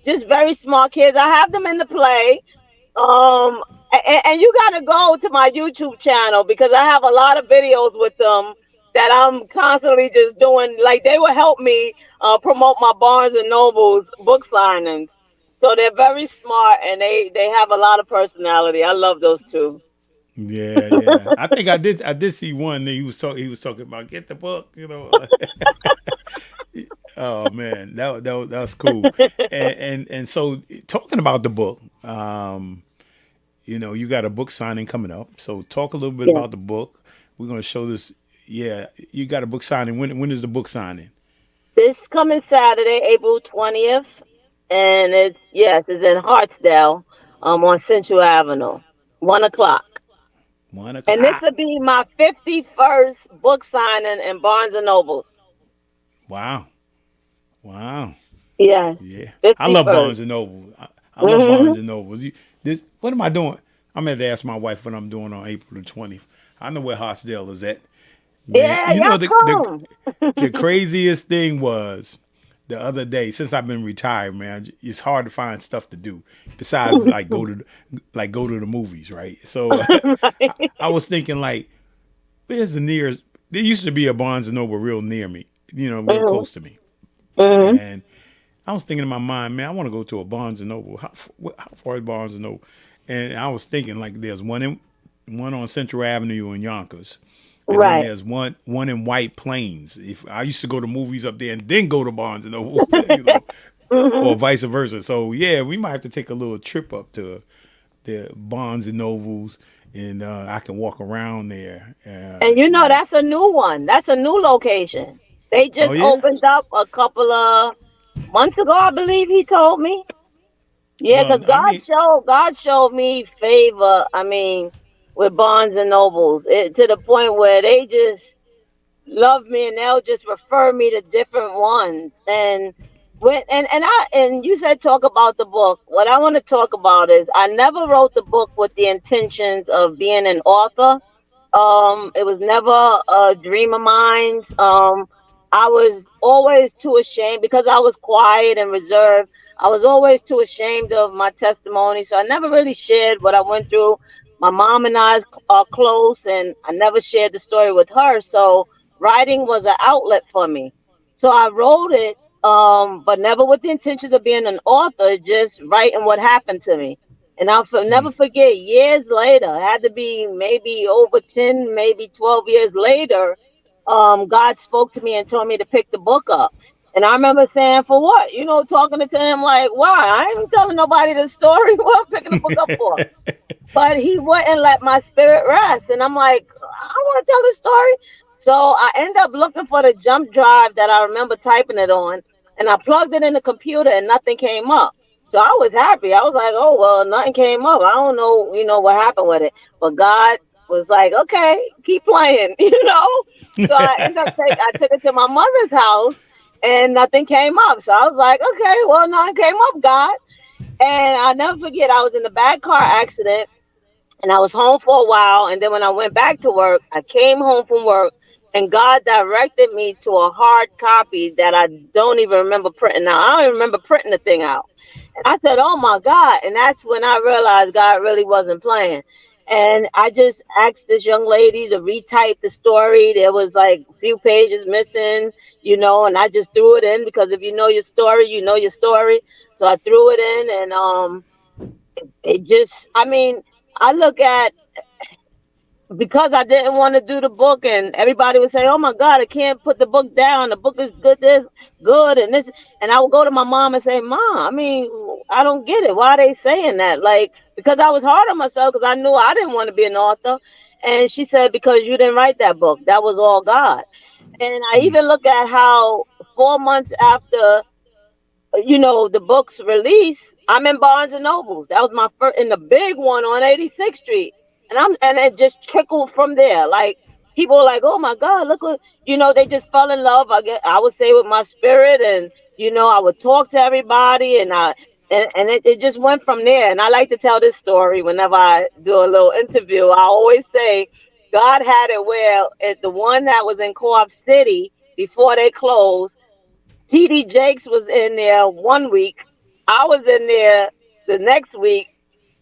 Just very smart kids. I have them in the play. And you got to go to my YouTube channel because I have a lot of videos with them that I'm constantly just doing. Like they will help me promote my Barnes and Nobles book signings. So they're very smart and they have a lot of personality. I love those two. Yeah. I think I did see one that he was talking about get the book. Oh man, that's cool. And so talking about the book, you got a book signing coming up. So talk a little bit Yeah. about the book. We're gonna show this. Yeah, you got a book signing. When is the book signing? This coming Saturday, April 20th, and it's in Hartsdale, on Central Avenue, 1 o'clock. And this1 o'clock. will be my 51st book signing in Barnes and Nobles. Wow. Wow. Yes, Yeah. I love 51st. Barnes and Noble. I love Hmm. Barnes and Noble. What am I doing? I'm gonna have to ask my wife what I'm doing on April the 20th. I know where Hartsdale is at. Man, Yeah, y'all come. the craziest thing was the other day, since I've been retired, man, it's hard to find stuff to do besides go to the movies, right? So I was thinking like, where's the nearest? There used to be a Barnes and Noble real near me, real Hmm. close to me, Hmm. and I was thinking in my mind, man, I want to go to a Barnes and Noble. How far is Barnes and Noble? And I was thinking like, there's one on Central Avenue in Yonkers, and then Right. there's one in White Plains. If I used to go to movies up there and then go to Barnes and Noble, Hmm. or vice versa. So yeah, we might have to take a little trip up to the Barnes and Nobles, and I can walk around there. And that's a new one. That's a new location. They Oh just yeah. opened up a couple of months ago, I believe he told me. Yeah, Well, because I mean, God showed me favor. With Barnes and Nobles, to the point where they just love me and they'll just refer me to different ones. And you said talk about the book. What I want to talk about is I never wrote the book with the intentions of being an author. It was never a dream of mine. I was always too ashamed because I was quiet and reserved. I was always too ashamed of my testimony, so I never really shared what I went through. My mom and I are close, and I never shared the story with her. So writing was an outlet for me. So I wrote it, but never with the intention of being an author, just writing what happened to me. And never forget, years later, it had to be maybe over 10, maybe 12 years later, God spoke to me and told me to pick the book up. And I remember saying, for what? Talking to him like, why? I ain't telling nobody the story. What I'm picking the book up for? But he wouldn't let my spirit rest. And I'm like, I want to tell this story. So I end up looking for the jump drive that I remember typing it on. And I plugged it in the computer and nothing came up. So I was happy. I was like, oh, well, nothing came up. I don't know, what happened with it. But God was like, okay, keep playing, So I took it to my mother's house and nothing came up. So I was like, okay, well, nothing came up, God. And I'll never forget, I was in a bad car accident and I was home for a while. And then when I went back to work, I came home from work and God directed me to a hard copy that I don't even remember printing out. I don't even remember printing the thing out. And I said, oh my God. And that's when I realized God really wasn't playing. And I just asked this young lady to retype the story. There was like a few pages missing, and I just threw it in because if you know your story, you know your story. So I threw it in and it just, I mean, I look at because I didn't want to do the book, and everybody would say, "Oh my God, I can't put the book down. The book is good, this good, and this." And I would go to my mom and say, "Mom, I mean, I don't get it. Why are they saying that?" Like because I was hard on myself because I knew I didn't want to be an author, and she said, "Because you didn't write that book. That was all God." And I even look at how 4 months after the book's release, I'm in Barnes and Nobles. That was my first in the big one on 86th Street. And it just trickled from there. Like people were like, oh my God, look what they just fell in love. I would say with my spirit and I would talk to everybody and it just went from there. And I like to tell this story whenever I do a little interview. I always say God had it where the one that was in Co-op City before they closed, TD Jakes was in there 1 week. I was in there the next week,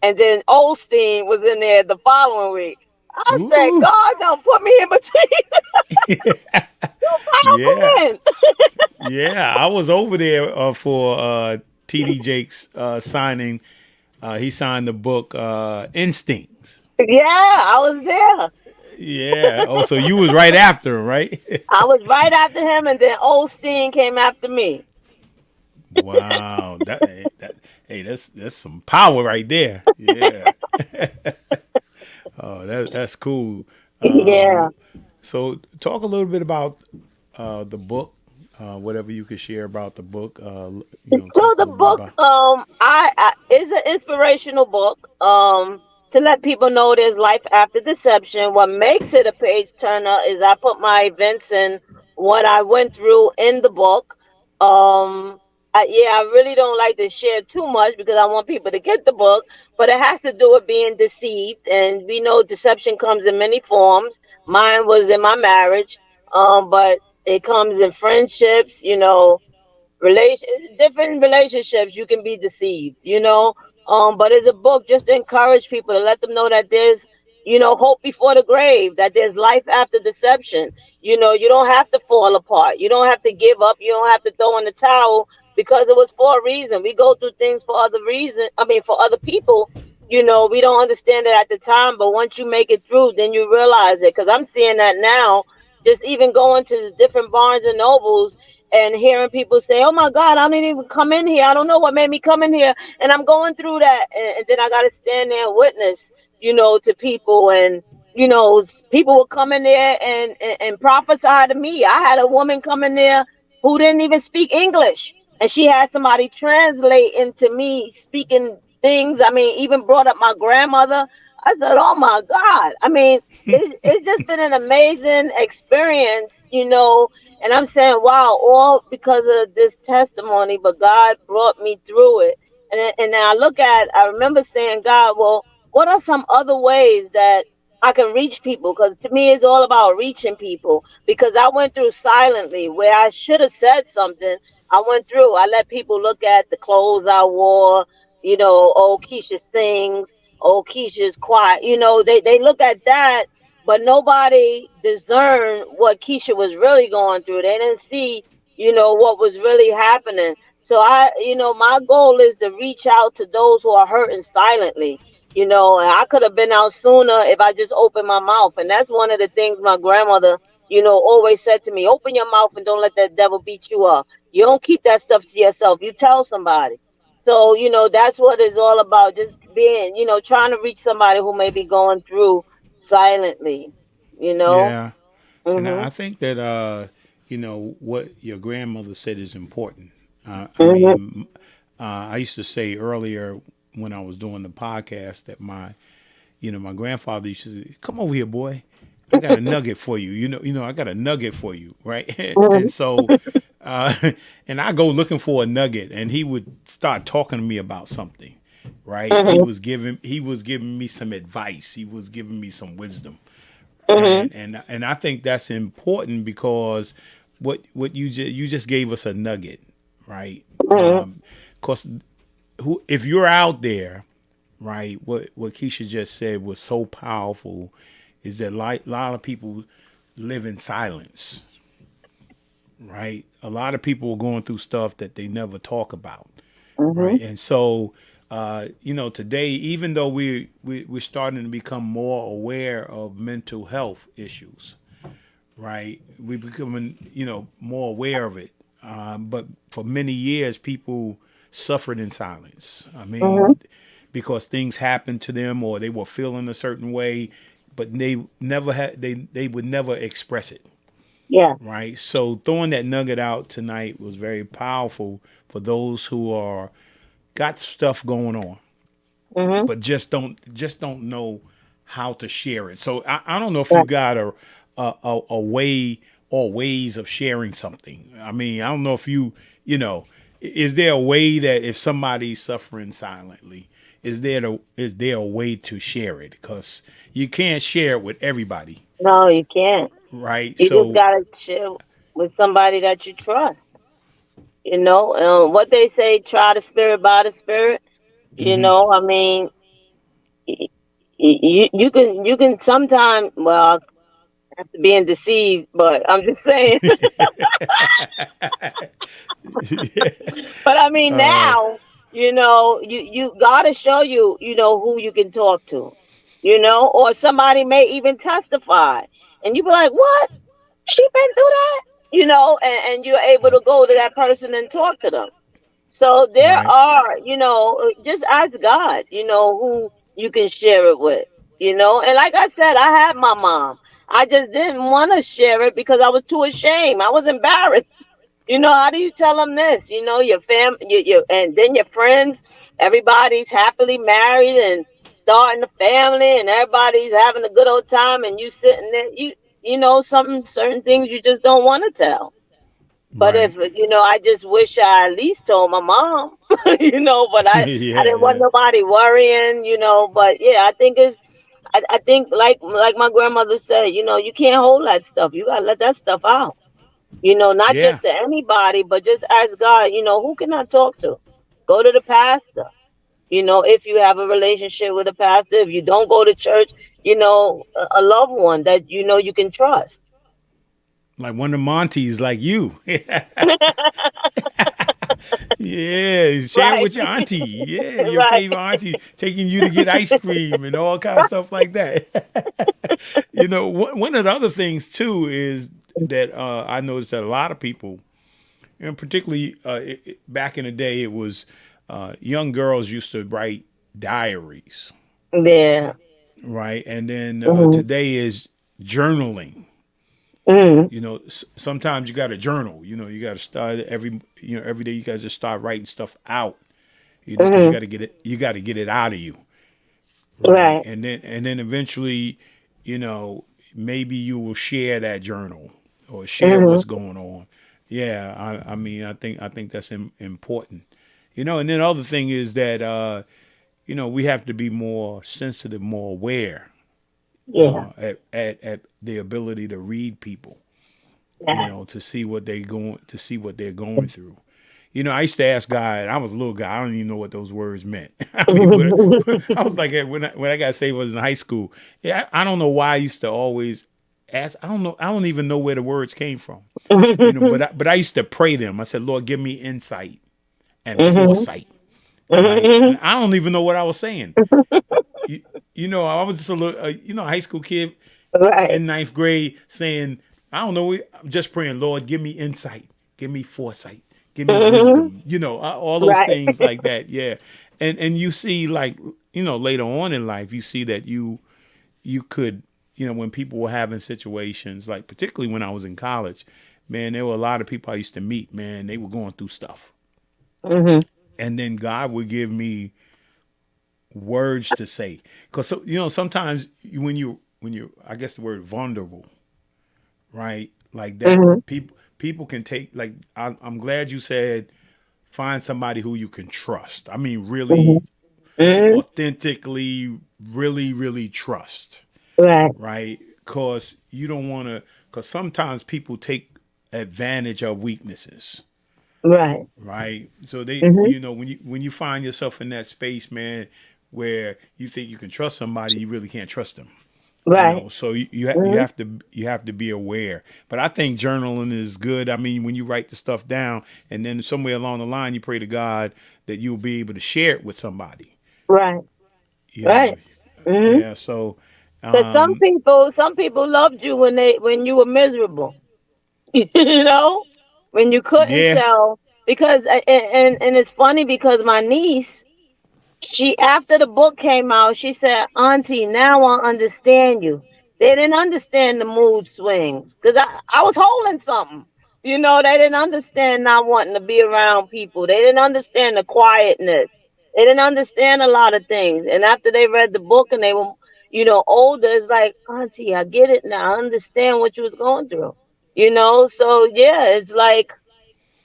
and then Osteen was in there the following week. I said, Ooh, God don't put me in between two yeah, powerful men. yeah. I was over there for TD Jake's signing. He signed the book Instincts. Yeah, I was there. Yeah. Oh, so you was right after him, right? I was right after him, and then Osteen came after me. Wow. Hey, that's some power right there. Yeah. Oh, that's cool. Yeah. So talk a little bit about the book, whatever you could share about the book. So Talk a the little bit book, about. I is an inspirational book. To let people know there's life after deception. What makes it a page turner is I put my events and what I went through in the book. I really don't like to share too much because I want people to get the book, but it has to do with being deceived, and we know deception comes in many forms. Mine was in my marriage, but it comes in friendships, relation different relationships you can be deceived, but it's a book just to encourage people to let them know that there's hope before the grave, that there's life after deception. You don't have to fall apart, you don't have to give up, you don't have to throw in the towel because it was for a reason. We go through things for other reason, I mean for other people. We don't understand it at the time, but once you make it through then you realize it, because I'm seeing that now, just even going to the different Barnes and Nobles and hearing people say, "Oh my God, I didn't even come in here. I don't know what made me come in here." And I'm going through that, and then I got to stand there and witness, to people, and people will come in there and prophesy to me. I had a woman come in there who didn't even speak English, and she had somebody translate into me speaking things. I mean, even brought up my grandmother. I said, "Oh my God!" I mean, it's just been an amazing experience, and I'm saying, wow, all because of this testimony, but God brought me through it. And then I remember saying, God, well, what are some other ways that I can reach people, because to me it's all about reaching people, because I went through silently where I should have said something. I went through, I let people look at the clothes I wore, oh, Keisha sings, oh, Keisha's quiet, they look at that, but nobody discerned what Keisha was really going through. They didn't see, what was really happening. So my goal is to reach out to those who are hurting silently. And I could have been out sooner if I just opened my mouth. And that's one of the things my grandmother, always said to me: open your mouth and don't let that devil beat you up. You don't keep that stuff to yourself. You tell somebody. So, that's what it's all about. Just being, trying to reach somebody who may be going through silently, you know? Yeah. And Mm-hmm. I think that what your grandmother said is important. I Mm-hmm. mean, I used to say earlier when I was doing the podcast that my grandfather used to say, "Come over here, boy. I got a nugget for you. I got a nugget for you, right?" Mm-hmm. And so, uh, and I go looking for a nugget, and he would start talking to me about something, right? He Mm-hmm. was giving me some advice. He was giving me some wisdom, Mm-hmm. and I think that's important because what you just gave us a nugget, right? Mm-hmm. Because who if you're out there, right? What Keisha just said was so powerful, is that a lot of people live in silence, right? A lot of people are going through stuff that they never talk about, Mm-hmm. right? And so, today, even though we're starting to become more aware of mental health issues, right? We're becoming, more aware of it. But for many years, people suffered in silence. I Mm-hmm. mean, because things happened to them or they were feeling a certain way, but they would never express it, Yeah. right? So throwing that nugget out tonight was very powerful for those who are got stuff going on, Mm-hmm. but just don't know how to share it. So I don't know if you Right. got a way or ways of sharing something. I mean, I don't know if is there a way that if somebody's suffering silently, is there a way to share it? Because you can't share it with everybody, No, you can't. right? You just So gotta chill with somebody that you trust. What they say: try the spirit by the spirit. I mean, you can sometimes. Well, after being deceived, but I'm just saying. But I mean, now, you gotta show who you can talk to, or somebody may even testify, and you be like, "What? She been through that?" And you're able to go to that person and talk to them. So there right, are, just ask God, who you can share it with, And like I said, I had my mom. I just didn't want to share it because I was too ashamed. I was embarrassed. How do you tell them this? And then your friends, everybody's happily married and starting a family, and everybody's having a good old time, and you sitting there, some certain things you just don't want to tell. But right, if I just wish I at least told my mom, but I yeah, didn't want yeah, nobody worrying, But yeah, I think like my grandmother said, you can't hold that stuff. You gotta let that stuff out. Not yeah. just to anybody, but just ask God, who can I talk to? Go to the pastor. If you have a relationship with a pastor, if you don't go to church, a loved one that you can trust. Like one of the Monties, like you. Yeah, share it Right. with your auntie. Yeah, your Right. favorite auntie taking you to get ice cream and all kind of stuff like that. One of the other things too is that I noticed that a lot of people, and particularly back in the day, it was young girls used to write diaries, Yeah. right? And then Mhm. today is journaling. Mhm. Sometimes you got to journal. You got to start every day. You got to just start writing stuff out. Because you Mhm. got to get it. You got to get it out of you, right? Right. And then eventually, you know, maybe you will share that journal or share Mhm. what's going on. Yeah, I mean, I think that's important. And then the other thing is that we have to be more sensitive, more aware Yeah. at the ability to read people, Yes. to see what they're going through. I used to ask God. I was a little guy. I don't even know what those words meant. I mean, I was like when I got saved, I was in high school. Yeah, I don't know why I used to always ask. I don't know. I don't even know where the words came from. But I used to pray them. I said, Lord, give me insight and Mhm. foresight. Right, Mhm. and I don't even know what I was saying. You, I was just a little, high school kid Right. in ninth grade saying, I don't know, I'm just praying, Lord, give me insight, give me foresight, give me Mhm. wisdom, all those Right. things like that. Yeah. And you see, like, later on in life, you see that you could, when people were having situations, like particularly when I was in college, man, there were a lot of people I used to meet, man, they were going through stuff. Mhm. And then God would give me words to say. Because, sometimes when you, I guess the word vulnerable, right? Like that, Mhm. people can take, like, I'm glad you said find somebody who you can trust. I mean, Mhm. really Mhm. authentically, really, really trust, Right. right? Because you don't want to, because sometimes people take advantage of weaknesses, Right. right? So they, Mhm. when you find yourself in that space, man, where you think you can trust somebody, you really can't trust them. Right. So you Mhm. have to be aware. But I think journaling is good. I mean, when you write the stuff down, and then somewhere along the line, you pray to God that you'll be able to share it with somebody. Right. You know, Right. Mhm. yeah. So, Because um, some people loved you when you were miserable. When you couldn't yeah, tell. Because and it's funny because my niece, she, after the book came out, she said, Auntie, now I understand you. They didn't understand the mood swings because I was holding something. They didn't understand not wanting to be around people. They didn't understand the quietness. They didn't understand a lot of things. And after they read the book and they were, older, it's like, Auntie, I get it now. I understand what you was going through. So yeah, it's like,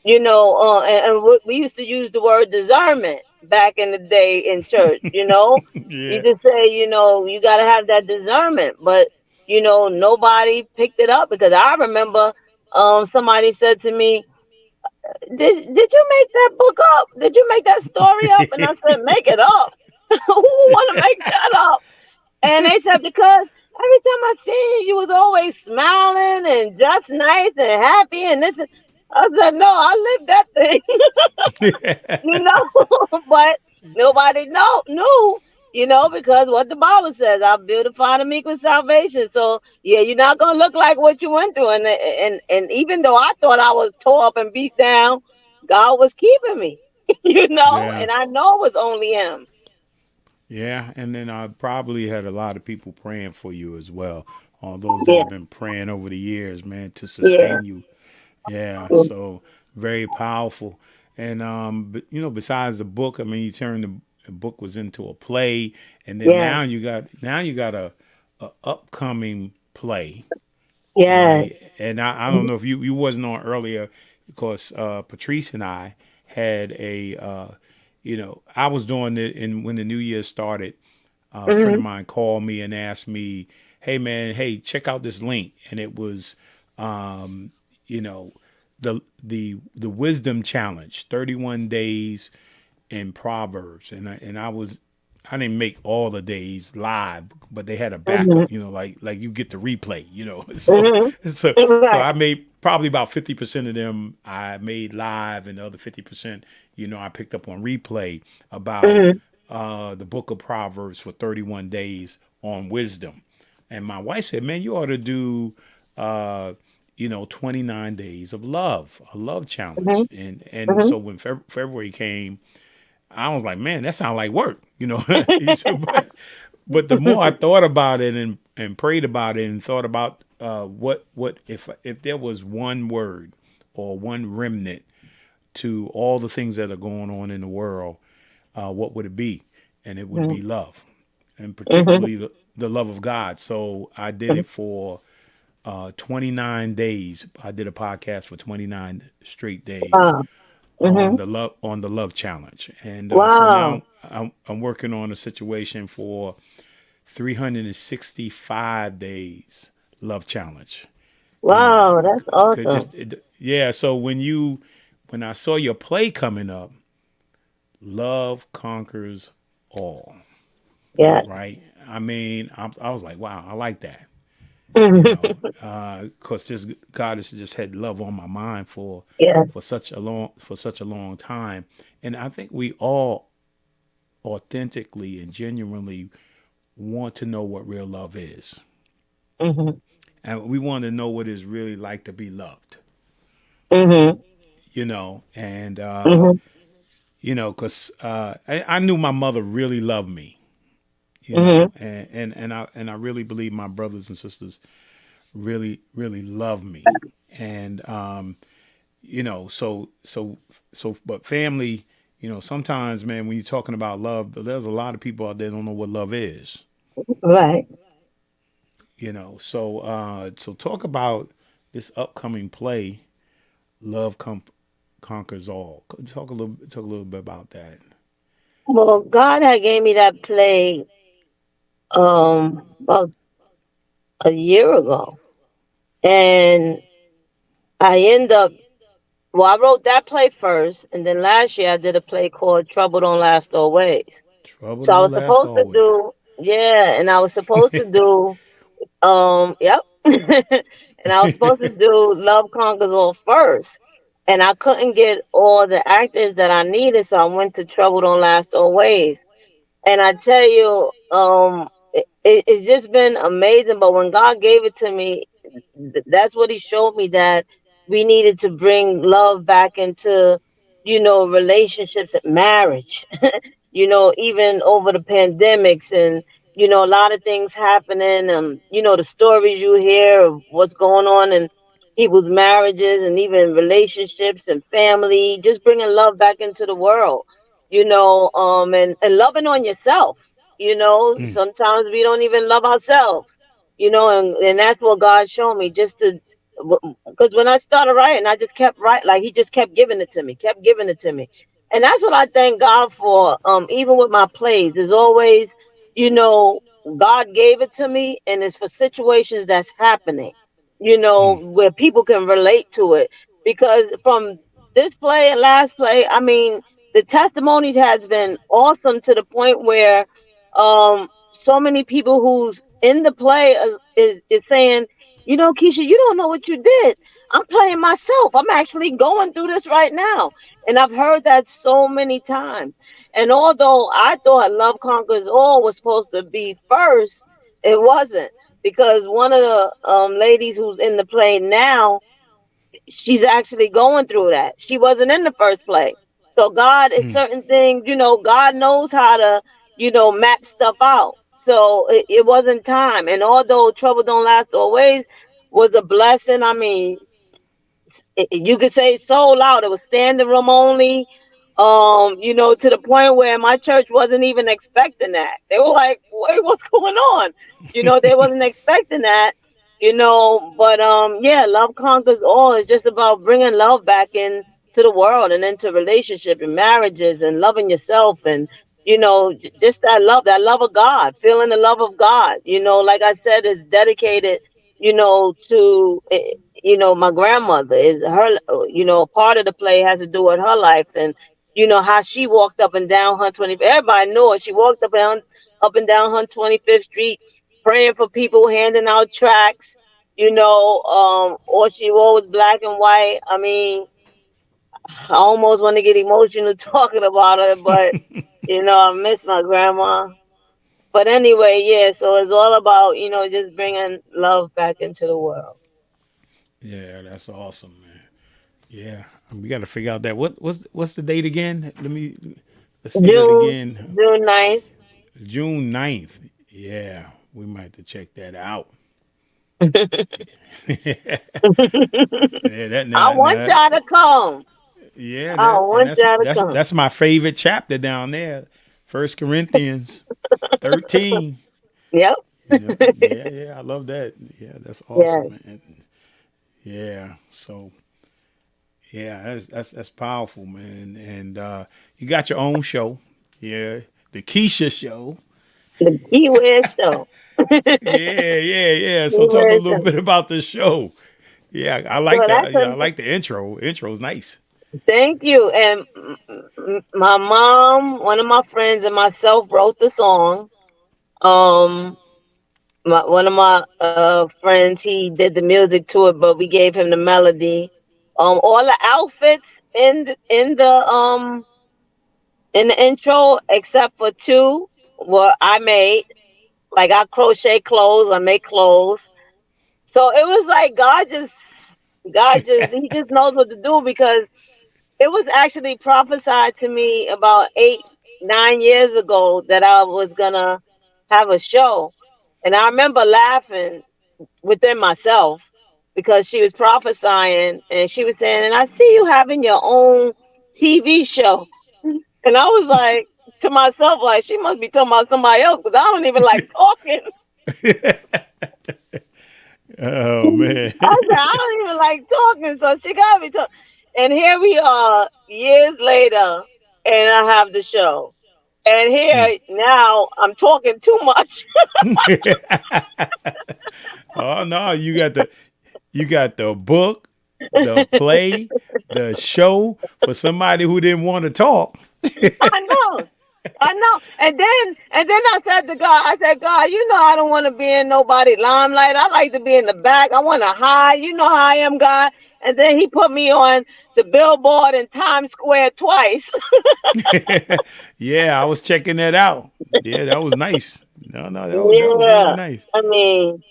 we used to use the word discernment back in the day in church. You yeah, just say, you got to have that discernment, but nobody picked it up because I remember, somebody said to me, did you make that book up? Did you make that story up? And I said, make it up. Who want to make that up? And they said, because every time I seen you, you was always smiling and just nice and happy and this. I said, no, I lived that thing. you know, but nobody knew, because what the Bible says, I'll beautify the meek with salvation. So yeah, you're not gonna look like what you went through. And even though I thought I was tore up and beat down, God was keeping me, yeah, and I know it was only him. yeah. And then I probably had a lot of people praying for you as well. All those that Yeah, have been praying over the years, man, to yeah. sustain you. Yeah, so very powerful. And but besides the book, I mean, you turned the book was into a play, and then Yeah. now you got a upcoming play, Yes. right? And I don't know if you wasn't on earlier because Patrice and I had I was doing it, and when the new year started, a friend of Mhm. mine called me and asked me, "Hey man, hey, check out this link," and it was, you know, the wisdom challenge, 31 days in Proverbs, I didn't make all the days live, but they had a Mhm. backup, like you get the replay, so Mhm. so Right. I made probably about 50% of them I made live, and the other 50%, I picked up on replay about Mhm. the book of Proverbs for 31 days on wisdom. And my wife said, man, you ought to do, 29 days of love, a love challenge. Mhm. And Mhm. so when February came, I was like, man, that sounds like work, He said, but the more I thought about it and prayed about it and thought about what if there was one word or one remnant to all the things that are going on in the world, what would it be? And it would Mhm. be love, and Mhm. particularly the love of God. So I did Mhm. it for 29 days. I did a podcast for 29 straight days Wow. on Mhm. the love challenge, and so Wow. now I'm working on a situation for 365 days love challenge. You know, Wow, that's could awesome. just yeah. So when I saw your play coming up, love conquers all, Yes. right? I mean, I was like, wow, I like that. You Mhm. know, because just God has just had love on my mind Yes. for such a long time, and I think we all authentically and genuinely want to know what real love is, Mhm. and we want to know what it's really like to be loved. Mhm. You know, and Mhm. because I knew my mother really loved me. You know, Mhm. and I really believe my brothers and sisters really love me, and but family, sometimes, man, when you're talking about love, there's a lot of people out there that don't know what love is. Right. So talk about this upcoming play, Love Conquers All. Talk a little bit about that. Well, God had gave me that play about a year ago, and I end up. Well, I wrote that play first, and then last year I did a play called "Trouble Don't Last Always." Trouble So I don't was last supposed to always. do, yeah, and I was supposed to do, yep, and I was supposed to do "Love Conquers All" first, and I couldn't get all the actors that I needed, so I went to "Trouble Don't Last Always." And I tell you, it's just been amazing. But when God gave it to me, that's what He showed me, that we needed to bring love back into, relationships and marriage. Even over the pandemics and, a lot of things happening. The stories you hear of what's going on in people's marriages and even relationships and family, just bringing love back into the world, and loving on yourself. Sometimes we don't even love ourselves, and that's what God showed me, just to, because when I started writing, I just kept writing, like He just kept giving it to me, kept giving it to me. And that's what I thank God for. Even with my plays, is always, you know, God gave it to me, and it's for situations that's happening, where people can relate to it. Because from this play and last play, I mean, the testimonies has been awesome, to the point where so many people who's in the play is saying, Keisha, you don't know what you did. I'm playing myself. I'm actually going through this right now. And I've heard that so many times. And although I thought Love Conquers All was supposed to be first, it wasn't. Because one of the ladies who's in the play now, she's actually going through that. She wasn't in the first play. So God is certain things, God knows how to, map stuff out. So it wasn't time. And although Trouble Don't Last Always was a blessing, I mean, you could say sold out. It was standing room only. To the point where my church wasn't even expecting that. They were like, "Wait, what's going on?" They wasn't expecting that. But yeah, love conquers all. It's just about bringing love back in to the world and into relationship and marriages and loving yourself and just that love of God, feeling the love of God. Like I said, is dedicated. To my grandmother is her, part of the play has to do with her life, and how she walked up and down 120. Everybody knew it. She walked up and down 125th Street, praying for people, handing out tracts. All she wore was black and white. I mean, I almost want to get emotional talking about her, but I miss my grandma. But anyway, yeah. So it's all about just bringing love back into the world. Yeah, that's awesome, man. Yeah, we got to figure out that what's the date again? Let's see that June again. June 9th. June 9th. Yeah, we might have to check that out. Yeah, that I now, want now y'all to come. yeah, I that and want y'all to come. that's my favorite chapter down there. First Corinthians 13. Yep. Yeah, I love that. Yeah, that's Yes. awesome, man. Yeah, so yeah, that's powerful, man. And you got your own show, yeah, the Keisha Show. The keyword show. Yeah, yeah, yeah. So talk a Keyword little show. bit about the show. Yeah, I So like the that's yeah, I a like the intro. Intro's nice. thank you. And my mom, one of my friends, and myself wrote the song. Um, one of my friends, he did the music to it, but we gave him the melody. All the outfits in the intro, except for two, were I made. Like I crochet clothes, I make clothes. So it was like God just he just knows what to do because it was actually prophesied to me about 8, 9 years ago that I was gonna have a show. And I remember laughing within myself because she was prophesying and she was saying, and I see you having your own TV show. And I was like to myself, like, she must be talking about somebody else because I don't even like talking. Oh man. I said, I don't even like talking, so she got me talking. And here we are years later, and I have the show. And here now I'm talking too much. Oh no, you got the book, the play, the show for somebody who didn't want to talk. I know. I know. And then I said to God, I said, God, you know I don't want to be in nobody limelight. I like to be in the back. I want to hide. You know how I am, God. And then he put me on the billboard in Times Square twice. Yeah, I was checking that out. Yeah, that was nice. No, no, that was really Yeah. nice. I mean,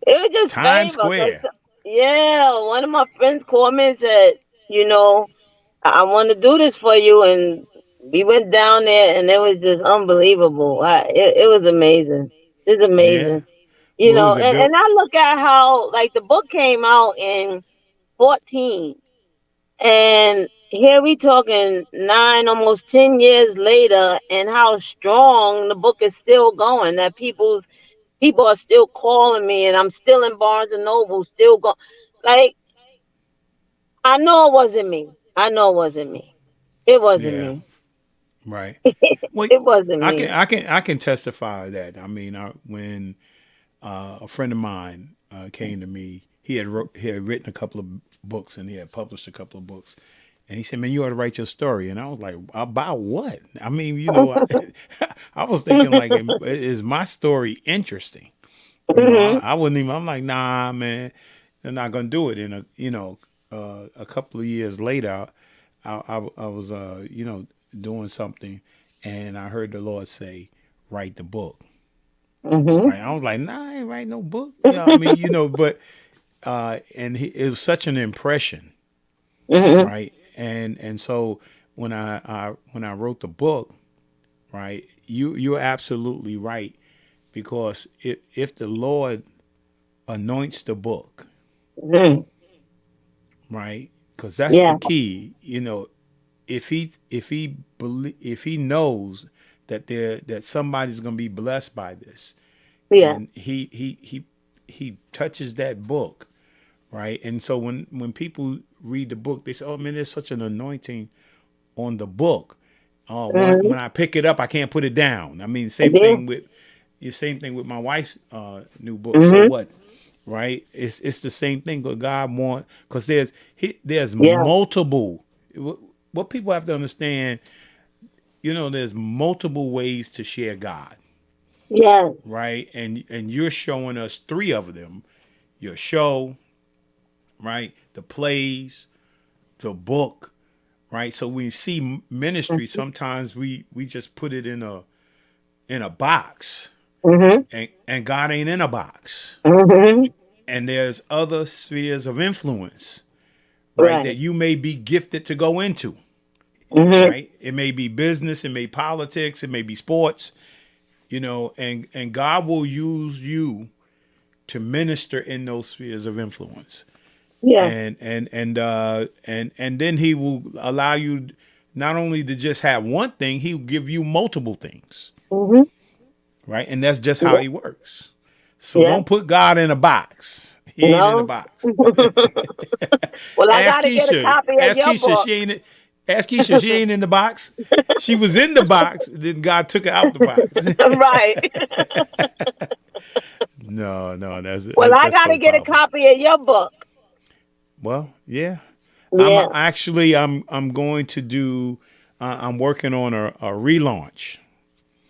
it was just Times favor. Square. Yeah, one of my friends called me and said, you know, I want to do this for you. And we went down there and it was just unbelievable. It was amazing. It's Yeah. amazing. You What know, was it and built? I look at how, like, the book came out in 14. And here we talking 9, almost 10 years later, and how strong the book is still going. That people are still calling me, and I'm still in Barnes and Noble, still going. Like, I know it wasn't me. I know it wasn't me. It wasn't Yeah. me. Right. Well, It wasn't me. I can testify that. I mean, when a friend of mine came to me, he had written a couple of books and he had published a couple of books, and he said, "Man, you ought to write your story." And I was like, "About what?" I mean, I was thinking like, is my story interesting? Hmm. I wouldn't even. I'm like, nah, man, they're not gonna do it. And a couple of years later, I was doing something, and I heard the Lord say, "Write the book." Hmm. Right? I was like, "Nah, I ain't write no book." Yeah, I mean, but it was such an impression, Hmm. right? And so when I wrote the book, right, you're absolutely right because if the Lord anoints the book, Hmm. right? Because that's the Yeah. key. If he knows that somebody's going to be blessed by this, Yeah. and he touches that book, right? And so when people read the book, they say, "Oh man, there's such an anointing on the book." Hmm. When I pick it up, I can't put it down. I mean, Yeah. same thing with my wife's new book. So Hmm. what? Right? It's the same thing. But God want because there's Yeah. multiple. What people have to understand, there's multiple ways to share God, Yes. right? And you're showing us three of them: your show, right? The plays, the book, right? So we see ministry. Sometimes we just put it in a box, Hmm. and God ain't in a box. Hmm. And there's other spheres of influence, right, Right. that you may be gifted to go into, Hmm. right? It may be business, it may be politics, it may be sports, and God will use you to minister in those spheres of influence. Yeah. And then he will allow you not only to just have one thing, he'll give you multiple things, Hmm. right? And that's just how Yeah. he works. So Yeah. don't put God in a box. He ain't in a No. box. Well, I Ask got to get a Keisha. copy of Ask your Keisha. book. She ain't. Ask Keisha. She ain't in the box. She was in the box. Then God took her out the box. Right. No, no, Well, I that's got to so get a powerful. copy of your book. Well, yeah. Yeah. I'm going to do. I'm working on a relaunch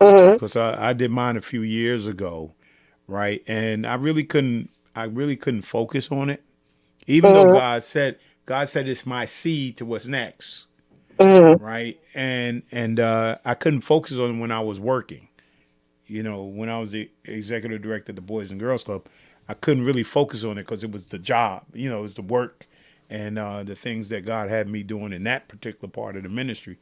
Hmm. because I did mine a few years ago, right? And I really couldn't focus on it, even though Hmm. God said it's my seed to what's next, Hmm. right? And I couldn't focus on it when I was working. You know, when I was the executive director of the Boys and Girls Club, I couldn't really focus on it because it was the job. You know, it was the work and the things that God had me doing in that particular part of the ministry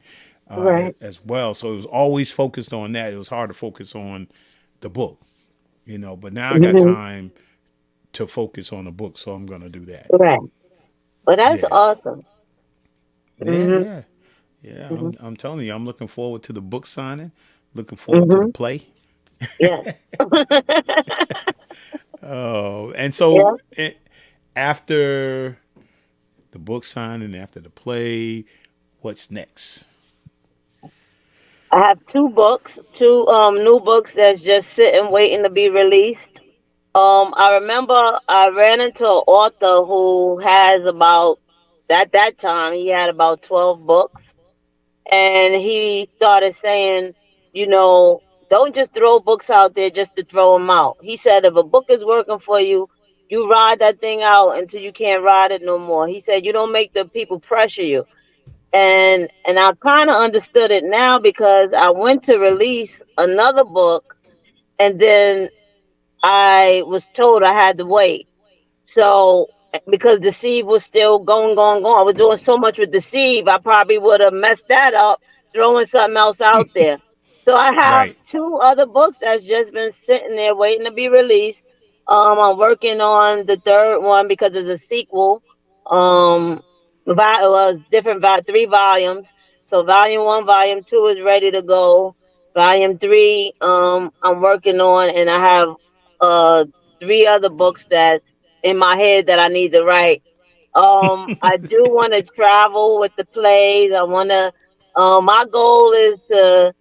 Right. as well. So it was always focused on that. It was hard to focus on the book, you know. But now I got Hmm. time to focus on the book, so I'm gonna do that. Right. Well, that's Yeah, awesome. yeah, Hmm. yeah, yeah. Hmm. I'm telling you, I'm looking forward to the book signing. Looking forward to the Hmm. play. Yeah. Oh, and Yeah. so after the book signing, after the play, what's next? I have two books, two new books that's just sitting waiting to be released. I remember I ran into an author who has about at that time he had about 12 books, and he started saying, you know, don't just throw books out there just to throw them out. He said if a book is working for you, you ride that thing out until you can't ride it no more. He said you don't make the people pressure you. And I kind of understood it now because I went to release another book, and then I was told I had to wait. So because Deceive was still going, I was doing so much with Deceive, I probably would have messed that up, throwing something else out there. So I have Right. two other books that's just been sitting there waiting to be released. I'm working on the third one because it's a sequel. Um, well, different, three volumes. So volume one, volume two is ready to go. Volume three, I'm working on, and I have three other books that's in my head that I need to write. I do want to travel with the plays. I want to. My goal is to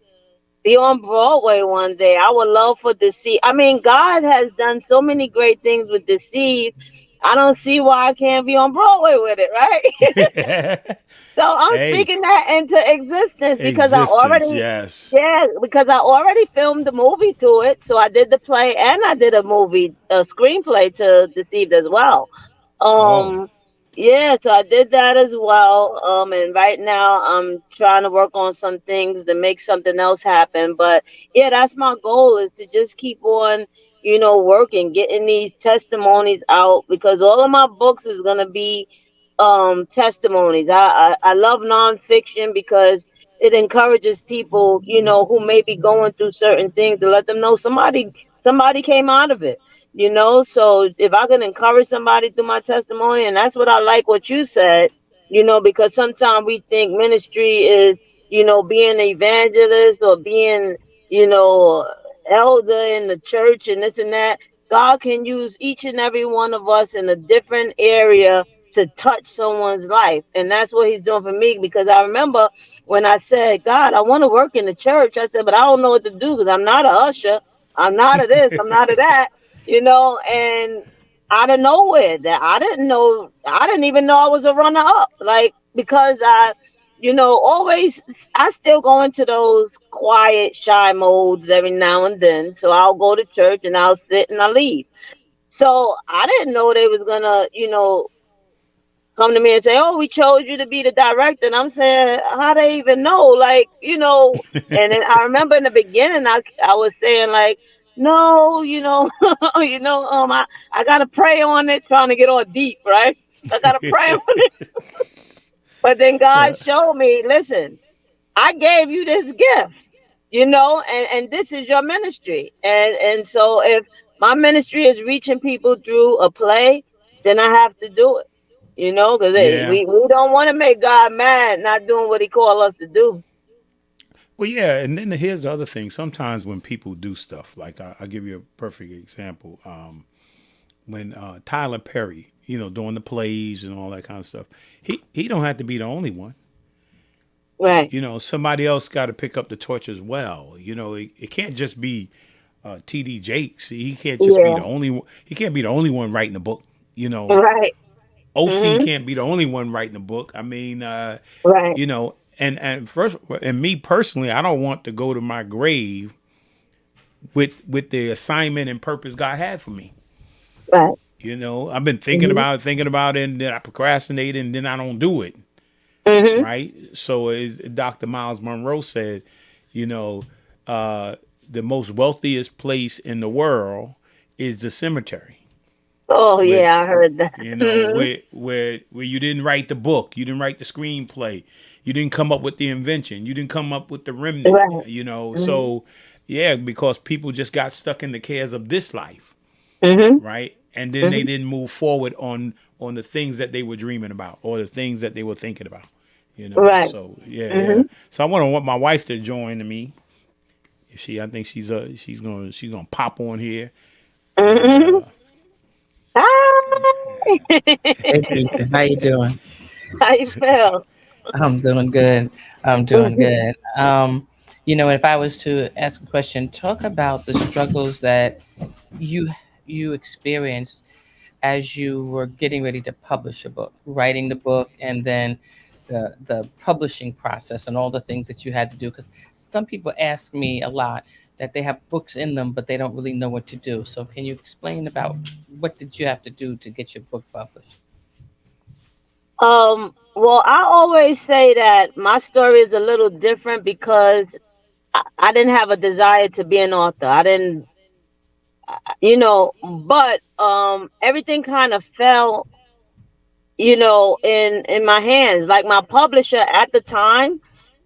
be on Broadway one day. I would love for Deceive. I mean, God has done so many great things with Deceive. I don't see why I can't be on Broadway with it, right? So I'm Hey, speaking that into existence because I existence, already, yes. yeah, because I already filmed the movie to it. So I did the play and I did a screenplay to Deceived as well. Oh, Um, yeah, so I did that as well. And right now I'm trying to work on some things to make something else happen. But yeah, that's my goal is to just keep on, working, getting these testimonies out because all of my books is gonna be testimonies. I love nonfiction because it encourages people, who may be going through certain things to let them know somebody came out of it. So if I can encourage somebody through my testimony, and that's what I like what you said, because sometimes we think ministry is, being an evangelist or being, you know, elder in the church and this and that. God can use each and every one of us in a different area to touch someone's life. And that's what he's doing for me because I remember when I said, God, I want to work in the church. I said, but I don't know what to do because I'm not a usher. I'm not of this. I'm not of that, and out of nowhere that I didn't even know I was a runner up. Like, because always I still go into those quiet, shy modes every now and then. So I'll go to church and I'll sit and I'll leave. So I didn't know they was gonna, come to me and say, "Oh, we chose you to be the director." And I'm saying, "How they even know?" Like, And then I remember in the beginning, I was saying like, "No, I gotta pray on it, trying to get all deep, right? I gotta pray on it." But then God showed me, listen, I gave you this gift, and this is your ministry. And so if my ministry is reaching people through a play, then I have to do it. Because yeah. we don't want to make God mad not doing what he called us to do. Well, yeah, and then here's the other thing. Sometimes when people do stuff, like I'll give you a perfect example. When Tyler Perry, doing the plays and all that kind of stuff, he don't have to be the only one. Right. Somebody else got to pick up the torch as well. It can't just be TD Jakes. He can't just be Yeah. the only. He can't be the only one writing the book. You know, Right. Osteen Mhm. can't be the only one writing the book. I mean, Right. and me personally, I don't want to go to my grave with the assignment and purpose God had for me. Right. I've been Mhm. thinking about it, and then I procrastinate, and then I don't do it. Mhm. Right. So as Dr. Miles Monroe said, you know, uh, the most wealthiest place in the world is the cemetery. Oh With yeah, I heard that. Mhm. where you didn't write the book, you didn't write the screenplay, you didn't come up with the invention, you didn't come up with the remnant. Right. Mhm. So yeah, because people just got stuck in the cares of this life, Mhm. right? And then they Mhm. didn't move forward on the things that they were dreaming about or the things that they were thinking about. Right. So yeah, yeah. Mhm. So I want my wife to join me. If I think she's gonna pop on here, and Mhm. Hi. Hey, Keisha, how you doing? How you feel? I'm doing good. I'm doing good. If I was to ask a question, talk about the struggles that you you experienced as you were getting ready to publish a book, writing the book, and then the publishing process and all the things that you had to do. Because some people ask me a lot that they have books in them, but they don't really know what to do. So, can you explain about what did you have to do to get your book published? Well, I always say that my story is a little different because I didn't have a desire to be an author. I didn't, but everything kind of fell, in my hands. Like my publisher at the time,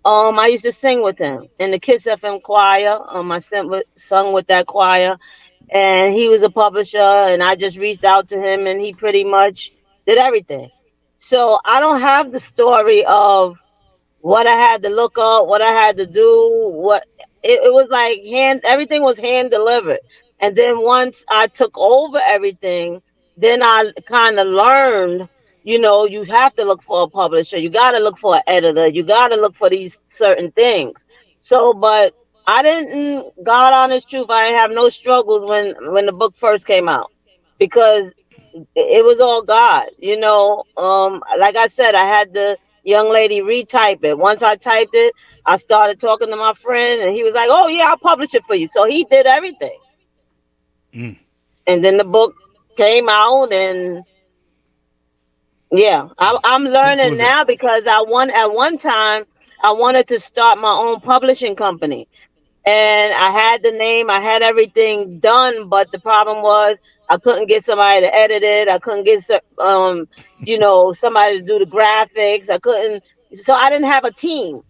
I used to sing with him in the Kiss FM choir. Sung with that choir, and he was a publisher, and I just reached out to him, and he pretty much did everything. So I don't have the story of what I had to look up, what I had to do, it was like everything was hand delivered. And then once I took over everything, then I kind of learned, you have to look for a publisher, you got to look for an editor, you got to look for these certain things. So, but I didn't, God honest truth, I didn't have no struggles when the book first came out because it was all God, like I said, I had the young lady retype it. Once I typed it, I started talking to my friend and he was like, "Oh yeah, I'll publish it for you." So he did everything. And then the book came out and yeah, I'm who learning was it? now because at one time I wanted to start my own publishing company. And I had the name, I had everything done, but the problem was I couldn't get somebody to edit it. I couldn't get somebody to do the graphics. I couldn't, so I didn't have a team.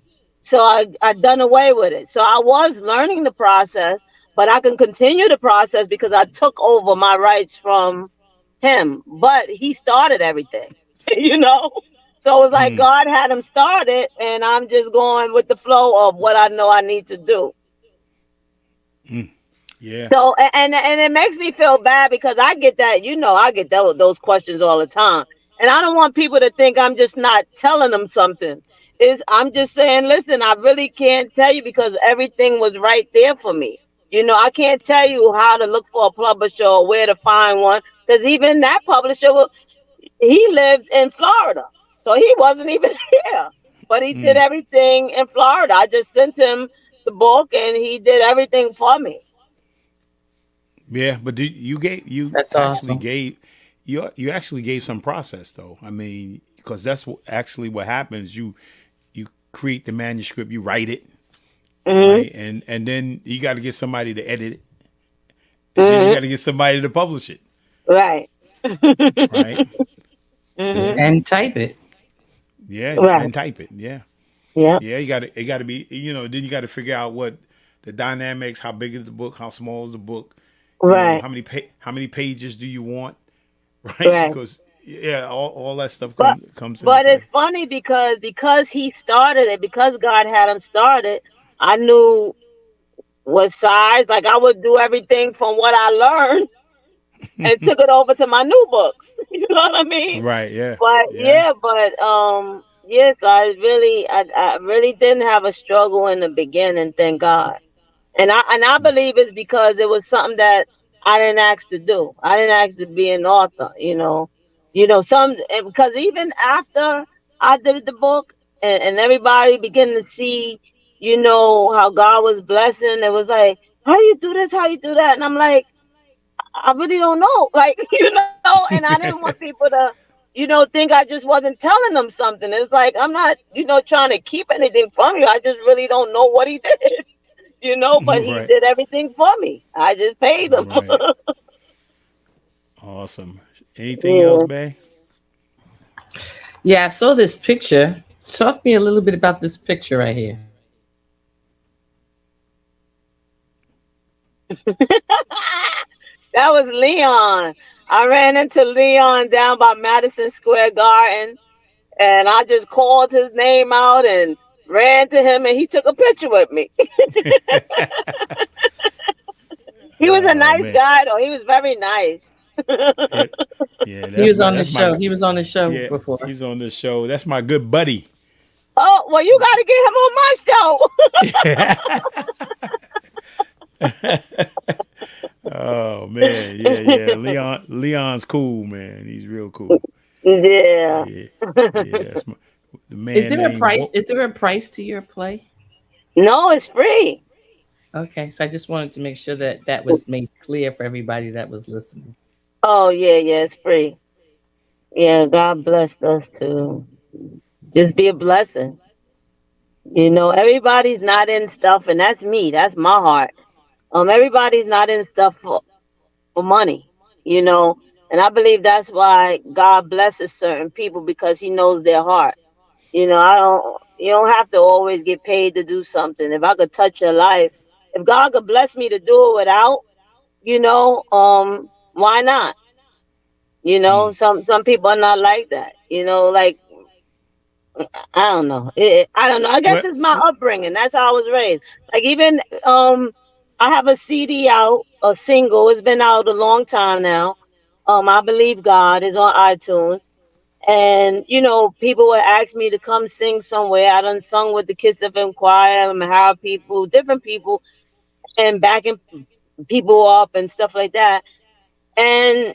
So I done away with it. So I was learning the process, but I can continue the process because I took over my rights from him. But he started everything, you know. So it was like God had him started, and I'm just going with the flow of what I know I need to do. Yeah. So and it makes me feel bad because I get that, I get those questions all the time. And I don't want people to think I'm just not telling them something. Is I'm just saying, listen, I really can't tell you because everything was right there for me. I can't tell you how to look for a publisher or where to find one because even that publisher, he lived in Florida, so he wasn't even here. But he did everything in Florida. I just sent him the book, and he did everything for me. Yeah, but That's awesome. you actually gave some process though. I mean, because that's actually what happens. You create the manuscript, you write it, Hmm. right, and then you got to get somebody to edit it, and then you Hmm. got to get somebody to publish it, Right. right? Hmm. Yeah, And type it. yeah, Right. and type it. Yeah, Yeah. yeah. It got to be. Then you got to figure out what the dynamics. How big is the book? How small is the book? Right. How many pages do you want? Right? Right. Because yeah, all that stuff But comes into but play. it's funny because he started it, because God had him started. I knew what size. Like I would do everything from what I learned and took it over to my new books. You know what I mean? Right? Yeah, But yeah. yeah, but yes, I really didn't have a struggle in the beginning, thank God. And I believe it's because it was something that I didn't ask to do. I didn't ask to be an author, because even after I did the book, and everybody began to see, how God was blessing. It was like, how you do this, how you do that, and I'm like, I really don't know, like, and I didn't want people to, think I just wasn't telling them something. It's like, I'm not, trying to keep anything from you. I just really don't know what he did. But he Right. did everything for me. I just paid him. Right. Awesome. Anything else, Yeah. Bay? Yeah, I saw this picture. Talk me a little bit about this picture right here. That was Leon. I ran into Leon down by Madison Square Garden, and I just called his name out and ran to him, and he took a picture with me. He was a Oh nice man. guy, though. He was very nice. Yeah. Yeah, He was on the that's my show. He was on the show yeah, before. he's on the show. That's my good buddy. Oh, well, you got to get him on my show. Oh man, yeah, yeah. Leon's cool, man. He's real cool. Yeah. Yeah. Yeah, that's my the Is man there a named price? Is there a price to your play? No, it's free. Okay, so I just wanted to make sure that that was made clear for everybody that was listening. Oh, yeah, yeah, it's free. Yeah, God blessed us to just be a blessing. Everybody's not in stuff, and that's me. That's my heart. Everybody's not in stuff for money, you know, and I believe that's why God blesses certain people because He knows their heart. I don't. You don't have to always get paid to do something. If I could touch your life, if God could bless me to do it without, why not? Some people are not like that. Like, I don't know. I don't know. I guess what it's my upbringing. That's how I was raised. Like, even I have a CD out, a single. It's been out a long time now. I believe God is on iTunes, and people would ask me to come sing somewhere. I done sung with the Kiss FM choir, Mahara people, different people, and backing people up and stuff like that. And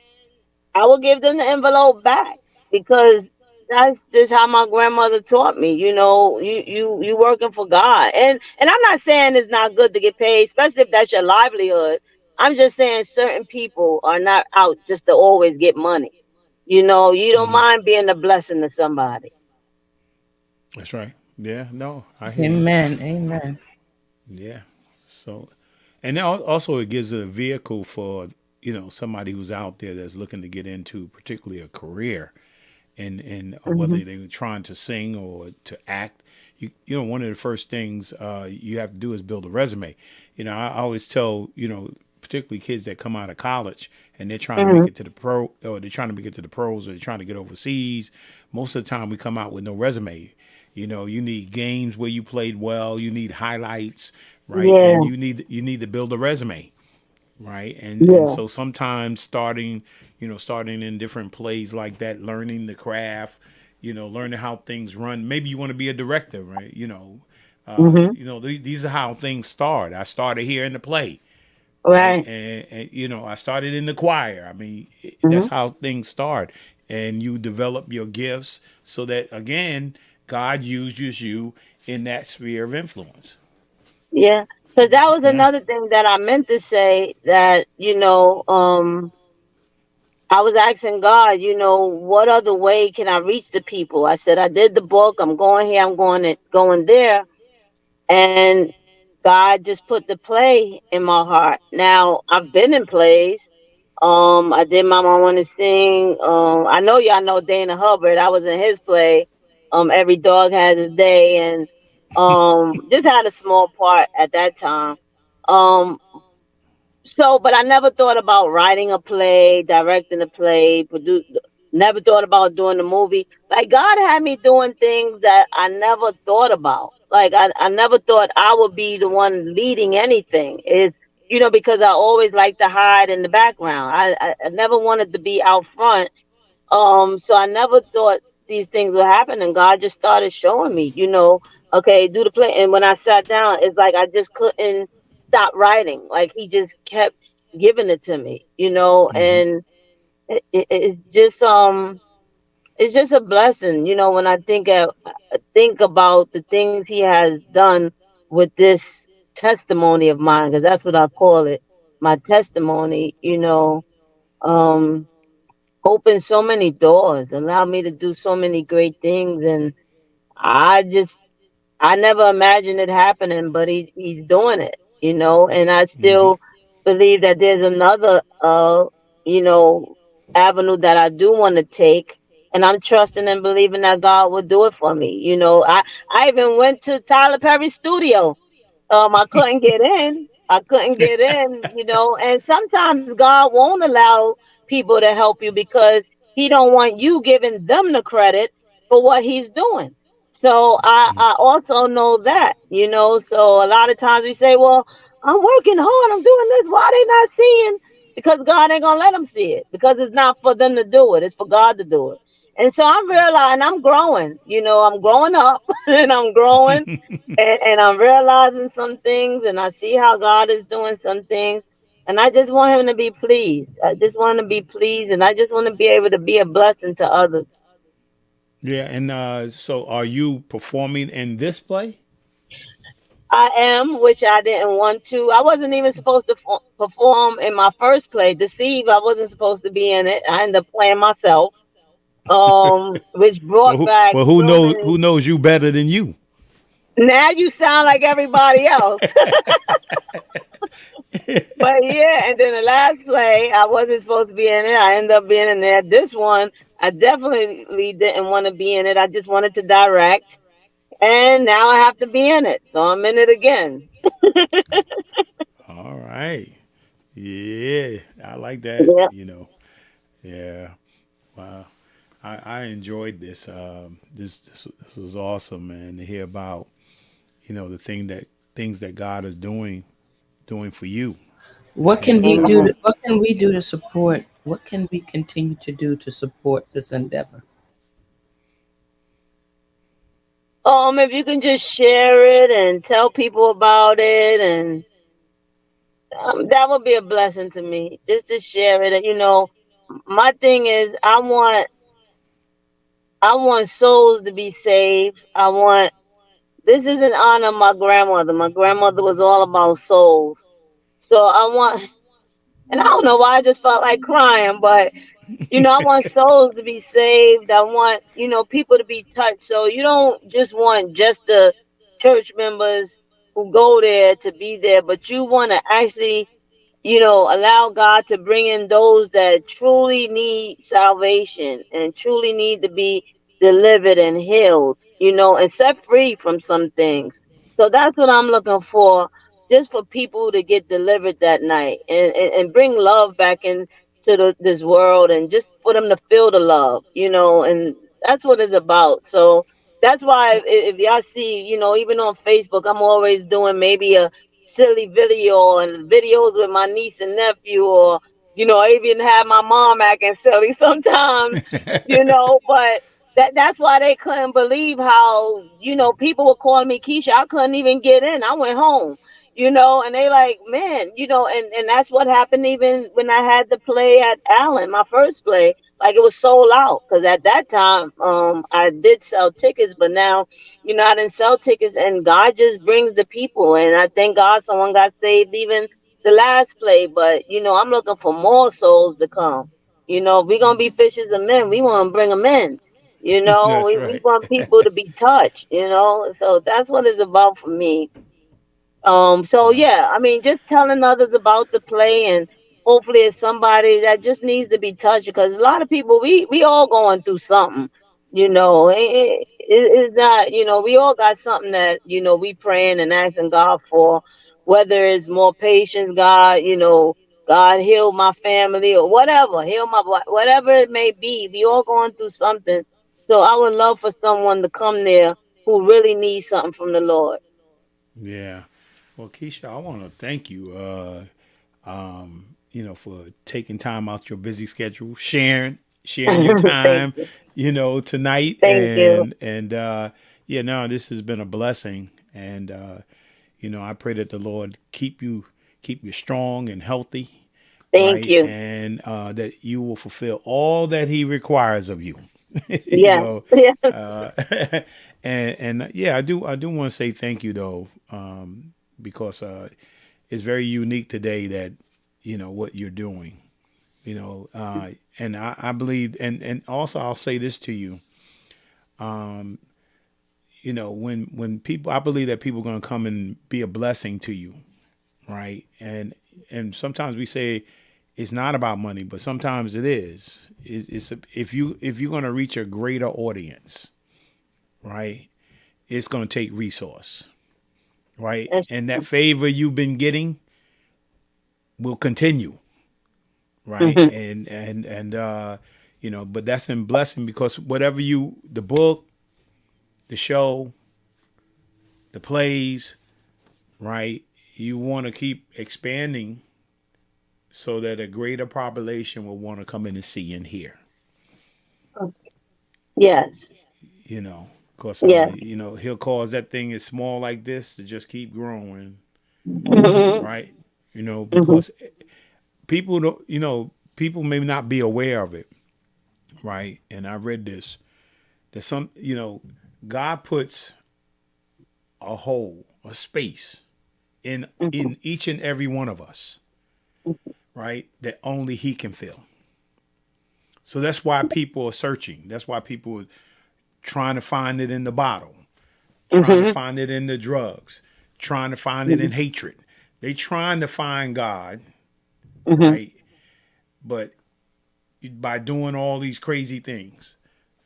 I will give them the envelope back because that's just how my grandmother taught me. You working for God, and I'm not saying it's not good to get paid, especially if that's your livelihood. I'm just saying certain people are not out just to always get money. You don't mind being a blessing to somebody. that's right. Yeah, no, I hear you. Amen. Amen. Yeah. So and also it gives a vehicle for, somebody who's out there that's looking to get into particularly a career and whether Hmm. they're trying to sing or to act. One of the first things you have to do is build a resume. I always tell, particularly kids that come out of college and they're trying to Hmm. make it to the pro, or they're trying to make it to the pros, or they're trying to get overseas. Most of the time we come out with no resume. You need games where you played well, you need highlights, right? And Yeah, you need to build a resume, right? And yeah, so sometimes starting in different plays like that, learning the craft, learning how things run. Maybe you want to be a director, right? hmm, These are how things start. I started here in the play, right? right. And I started in the choir. I mean, Hmm. that's how things start. And you develop your gifts so that again, God uses you in that sphere of influence. Yeah, because that was Yeah. another thing that I meant to say, that I was asking God, what other way can I reach the people? I said, I did the book. I'm going here. I'm going there. And God just put the play in my heart. Now, I've been in plays. I did My Mom Wanna Sing. I know y'all know Dana Hubbard. I was in his play. Every Dog Has a Day, and just had a small part at that time. Um, but I never thought about writing a play, directing a play, produce. Never thought about doing a movie. Like, God had me doing things that I never thought about. Like, I never thought I would be the one leading anything. It's because I always like to hide in the background. I never wanted to be out front. So I never thought these things would happen, and God just started showing me, okay, do the play. And when I sat down, it's like I just couldn't stop writing. Like he just kept giving it to me, and it's just a blessing, when I think about the things he has done with this testimony of mine, because that's what I call it, my testimony. Um, opened so many doors, allowed me to do so many great things, and I just I never imagined it happening, but he's doing it, and I still believe that there's another you know, avenue that I do want to take. And I'm trusting and believing that God will do it for me. I even went to Tyler Perry's studio. I couldn't get in. I couldn't get in, and sometimes God won't allow people to help you because he don't want you giving them the credit for what he's doing. So I also know that, so a lot of times we say, well, I'm working hard, I'm doing this. Why they not seeing? Because God ain't gonna let them see it, because it's not for them to do it. It's for God to do it. And so I'm realizing I'm growing, I'm growing up and I'm growing and I'm realizing some things, and I see how God is doing some things. And I just want him to be pleased. I just want to be pleased, and I just want to be able to be a blessing to others. Yeah, and so are you performing in this play? I am, which I didn't want to. I wasn't even supposed to perform in my first play, Deceive. I wasn't supposed to be in it. I ended up playing myself, which Well, brought back well, so who many. knows you better than you? Now you sound like everybody else. But yeah, and then the last play, I wasn't supposed to be in it. I ended up being in there. This one, I definitely didn't want to be in it. I just wanted to direct, and now I have to be in it, so I'm in it again. All right. Yeah, I like that. Yeah. Yeah. Wow. I enjoyed this. This was awesome, man, to hear about the things that God is doing for you. And Amen. What can we do to support? What can we continue to do to support this endeavor? If you can just share it and tell people about it, and that would be a blessing to me. Just to share it, and my thing is, I want souls to be saved. This is in honor of my grandmother. My grandmother was all about souls. So I want, and I don't know why I just felt like crying, but I want souls to be saved. I want, people to be touched. So you don't just want just the church members who go there to be there, but you want to actually, allow God to bring in those that truly need salvation and truly need to be delivered and healed, and set free from some things. So that's what I'm looking for, just for people to get delivered that night, and bring love back into this world, and just for them to feel the love, and that's what it's about. So that's why if y'all see, even on Facebook, I'm always doing maybe a silly video and videos with my niece and nephew, or I even have my mom acting silly sometimes, but that's why they couldn't believe how, people were calling me Keisha. I couldn't even get in. I went home, and they like, man, and that's what happened even when I had to play at Allen, my first play. Like, it was sold out, because at that time I did sell tickets, but now, I didn't sell tickets, and God just brings the people. And I thank God someone got saved even the last play. But, I'm looking for more souls to come. If we're going to be fishers of men, we want to bring them in. That's We right. want people to be touched, so that's what it's about for me. So Wow. yeah, I mean, just telling others about the play, and hopefully it's somebody that just needs to be touched, because a lot of people, we all going through something, it's not, we all got something that, we praying and asking God for, whether it's more patience, God, God heal my family, or whatever, heal my, whatever it may be, we all going through something. So I would love for someone to come there who really needs something from the Lord. Yeah. Well, Keisha, I want to thank you. For taking time out your busy schedule, sharing your Thank time, you. tonight. Thank you. No, this has been a blessing. And, I pray that the Lord keep you strong and healthy, Thank right? you. And that you will fulfill all that he requires of you. you Yeah. know, Yeah. uh, I do want to say thank you though, because it's very unique today that what you're doing. And I believe, and also I'll say this to you, when people, I believe that people are going to come and be a blessing to you, right? And sometimes we say it's not about money, but sometimes it is. If you're going to reach a greater audience, right? It's going to take resource, right? That's And that favor you've been getting will continue, right? mhm. But that's in blessing because whatever the book, the show, the plays, right? You want to keep expanding so that a greater population will want to come in and see and hear. Yes. Because Yeah. he'll cause that thing is small like this to just keep growing, Hmm. right? Hmm. Because people don't, people may not be aware of it, right? And I read this that God puts a space in each and every one of us, right? That only he can fill. So that's why people are searching. That's why people are trying to find it in the bottle, trying to Hmm. find it in the drugs, trying to find it in hatred. They trying to find God, Hmm. right? But by doing all these crazy things.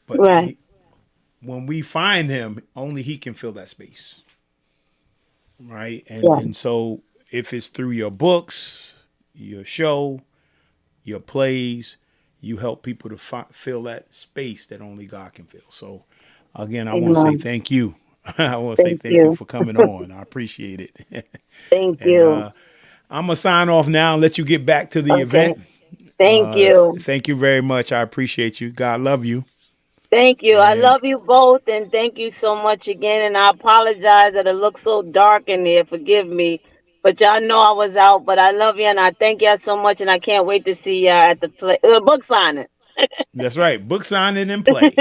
But Right. when we find him, only he can fill that space, right? And Yeah. and so if it's through your books, your show, your plays, you help people to fill that space that only God can fill. So again, I want to say Amen. thank you. I want to say Thank thank you you. for coming on. I appreciate it. Thank and you. I'm gonna sign off now and let you get back to the Okay. event. Thank you. Thank you very much. I appreciate you. God love you. Thank you. I And love you both, and thank you so much again. And I apologize that it looks so dark in here. Forgive me, but y'all know I was out. But I love you, and I thank y'all so much. And I can't wait to see y'all at the book signing. that's right. Book signing and play.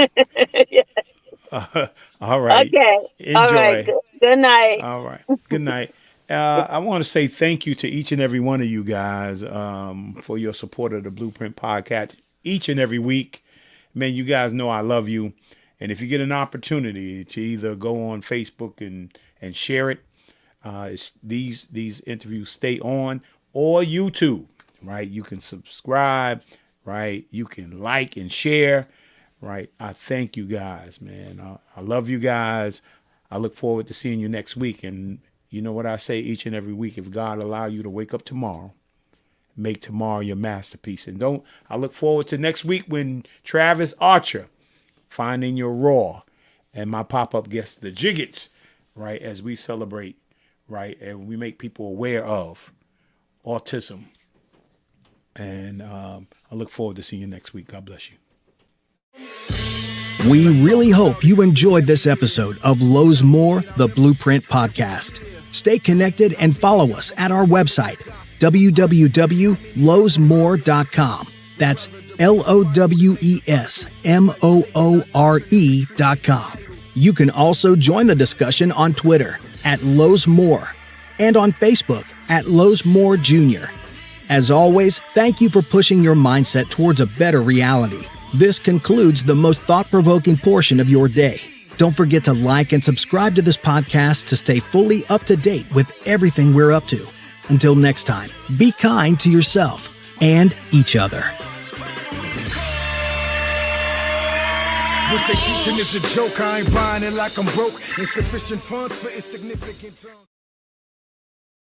All right. Okay. All right. Enjoy. Good night. All right. Good night. I want to say thank you to each and every one of you guys for your support of the Blueprint Podcast each and every week. Man, you guys know I love you. And if you get an opportunity to either go on Facebook and share it, these interviews stay on, or YouTube, right? You can subscribe, right? You can like and share, right? I thank you guys, man. I love you guys. I look forward to seeing you next week. And you know what I say each and every week, if God allow you to wake up tomorrow, make tomorrow your masterpiece. And I look forward to next week when Travis Archer, Finding Your Raw, and my pop-up guest, the Jiggets, right, as we celebrate, right, and we make people aware of autism. And I look forward to seeing you next week. God bless you. We really hope you enjoyed this episode of Lowe's More, the Blueprint Podcast. Stay connected and follow us at our website, www.lowesmore.com. That's LOWESMOORE.com. You can also join the discussion on Twitter at Lowe's More and on Facebook at Lowe's More Jr. As always, thank you for pushing your mindset towards a better reality. This concludes the most thought-provoking portion of your day. Don't forget to like and subscribe to this podcast to stay fully up to date with everything we're up to. Until next time, be kind to yourself and each other. What they teaching is a joke. I ain't buying it like I'm broke. Insufficient funds for insignificant.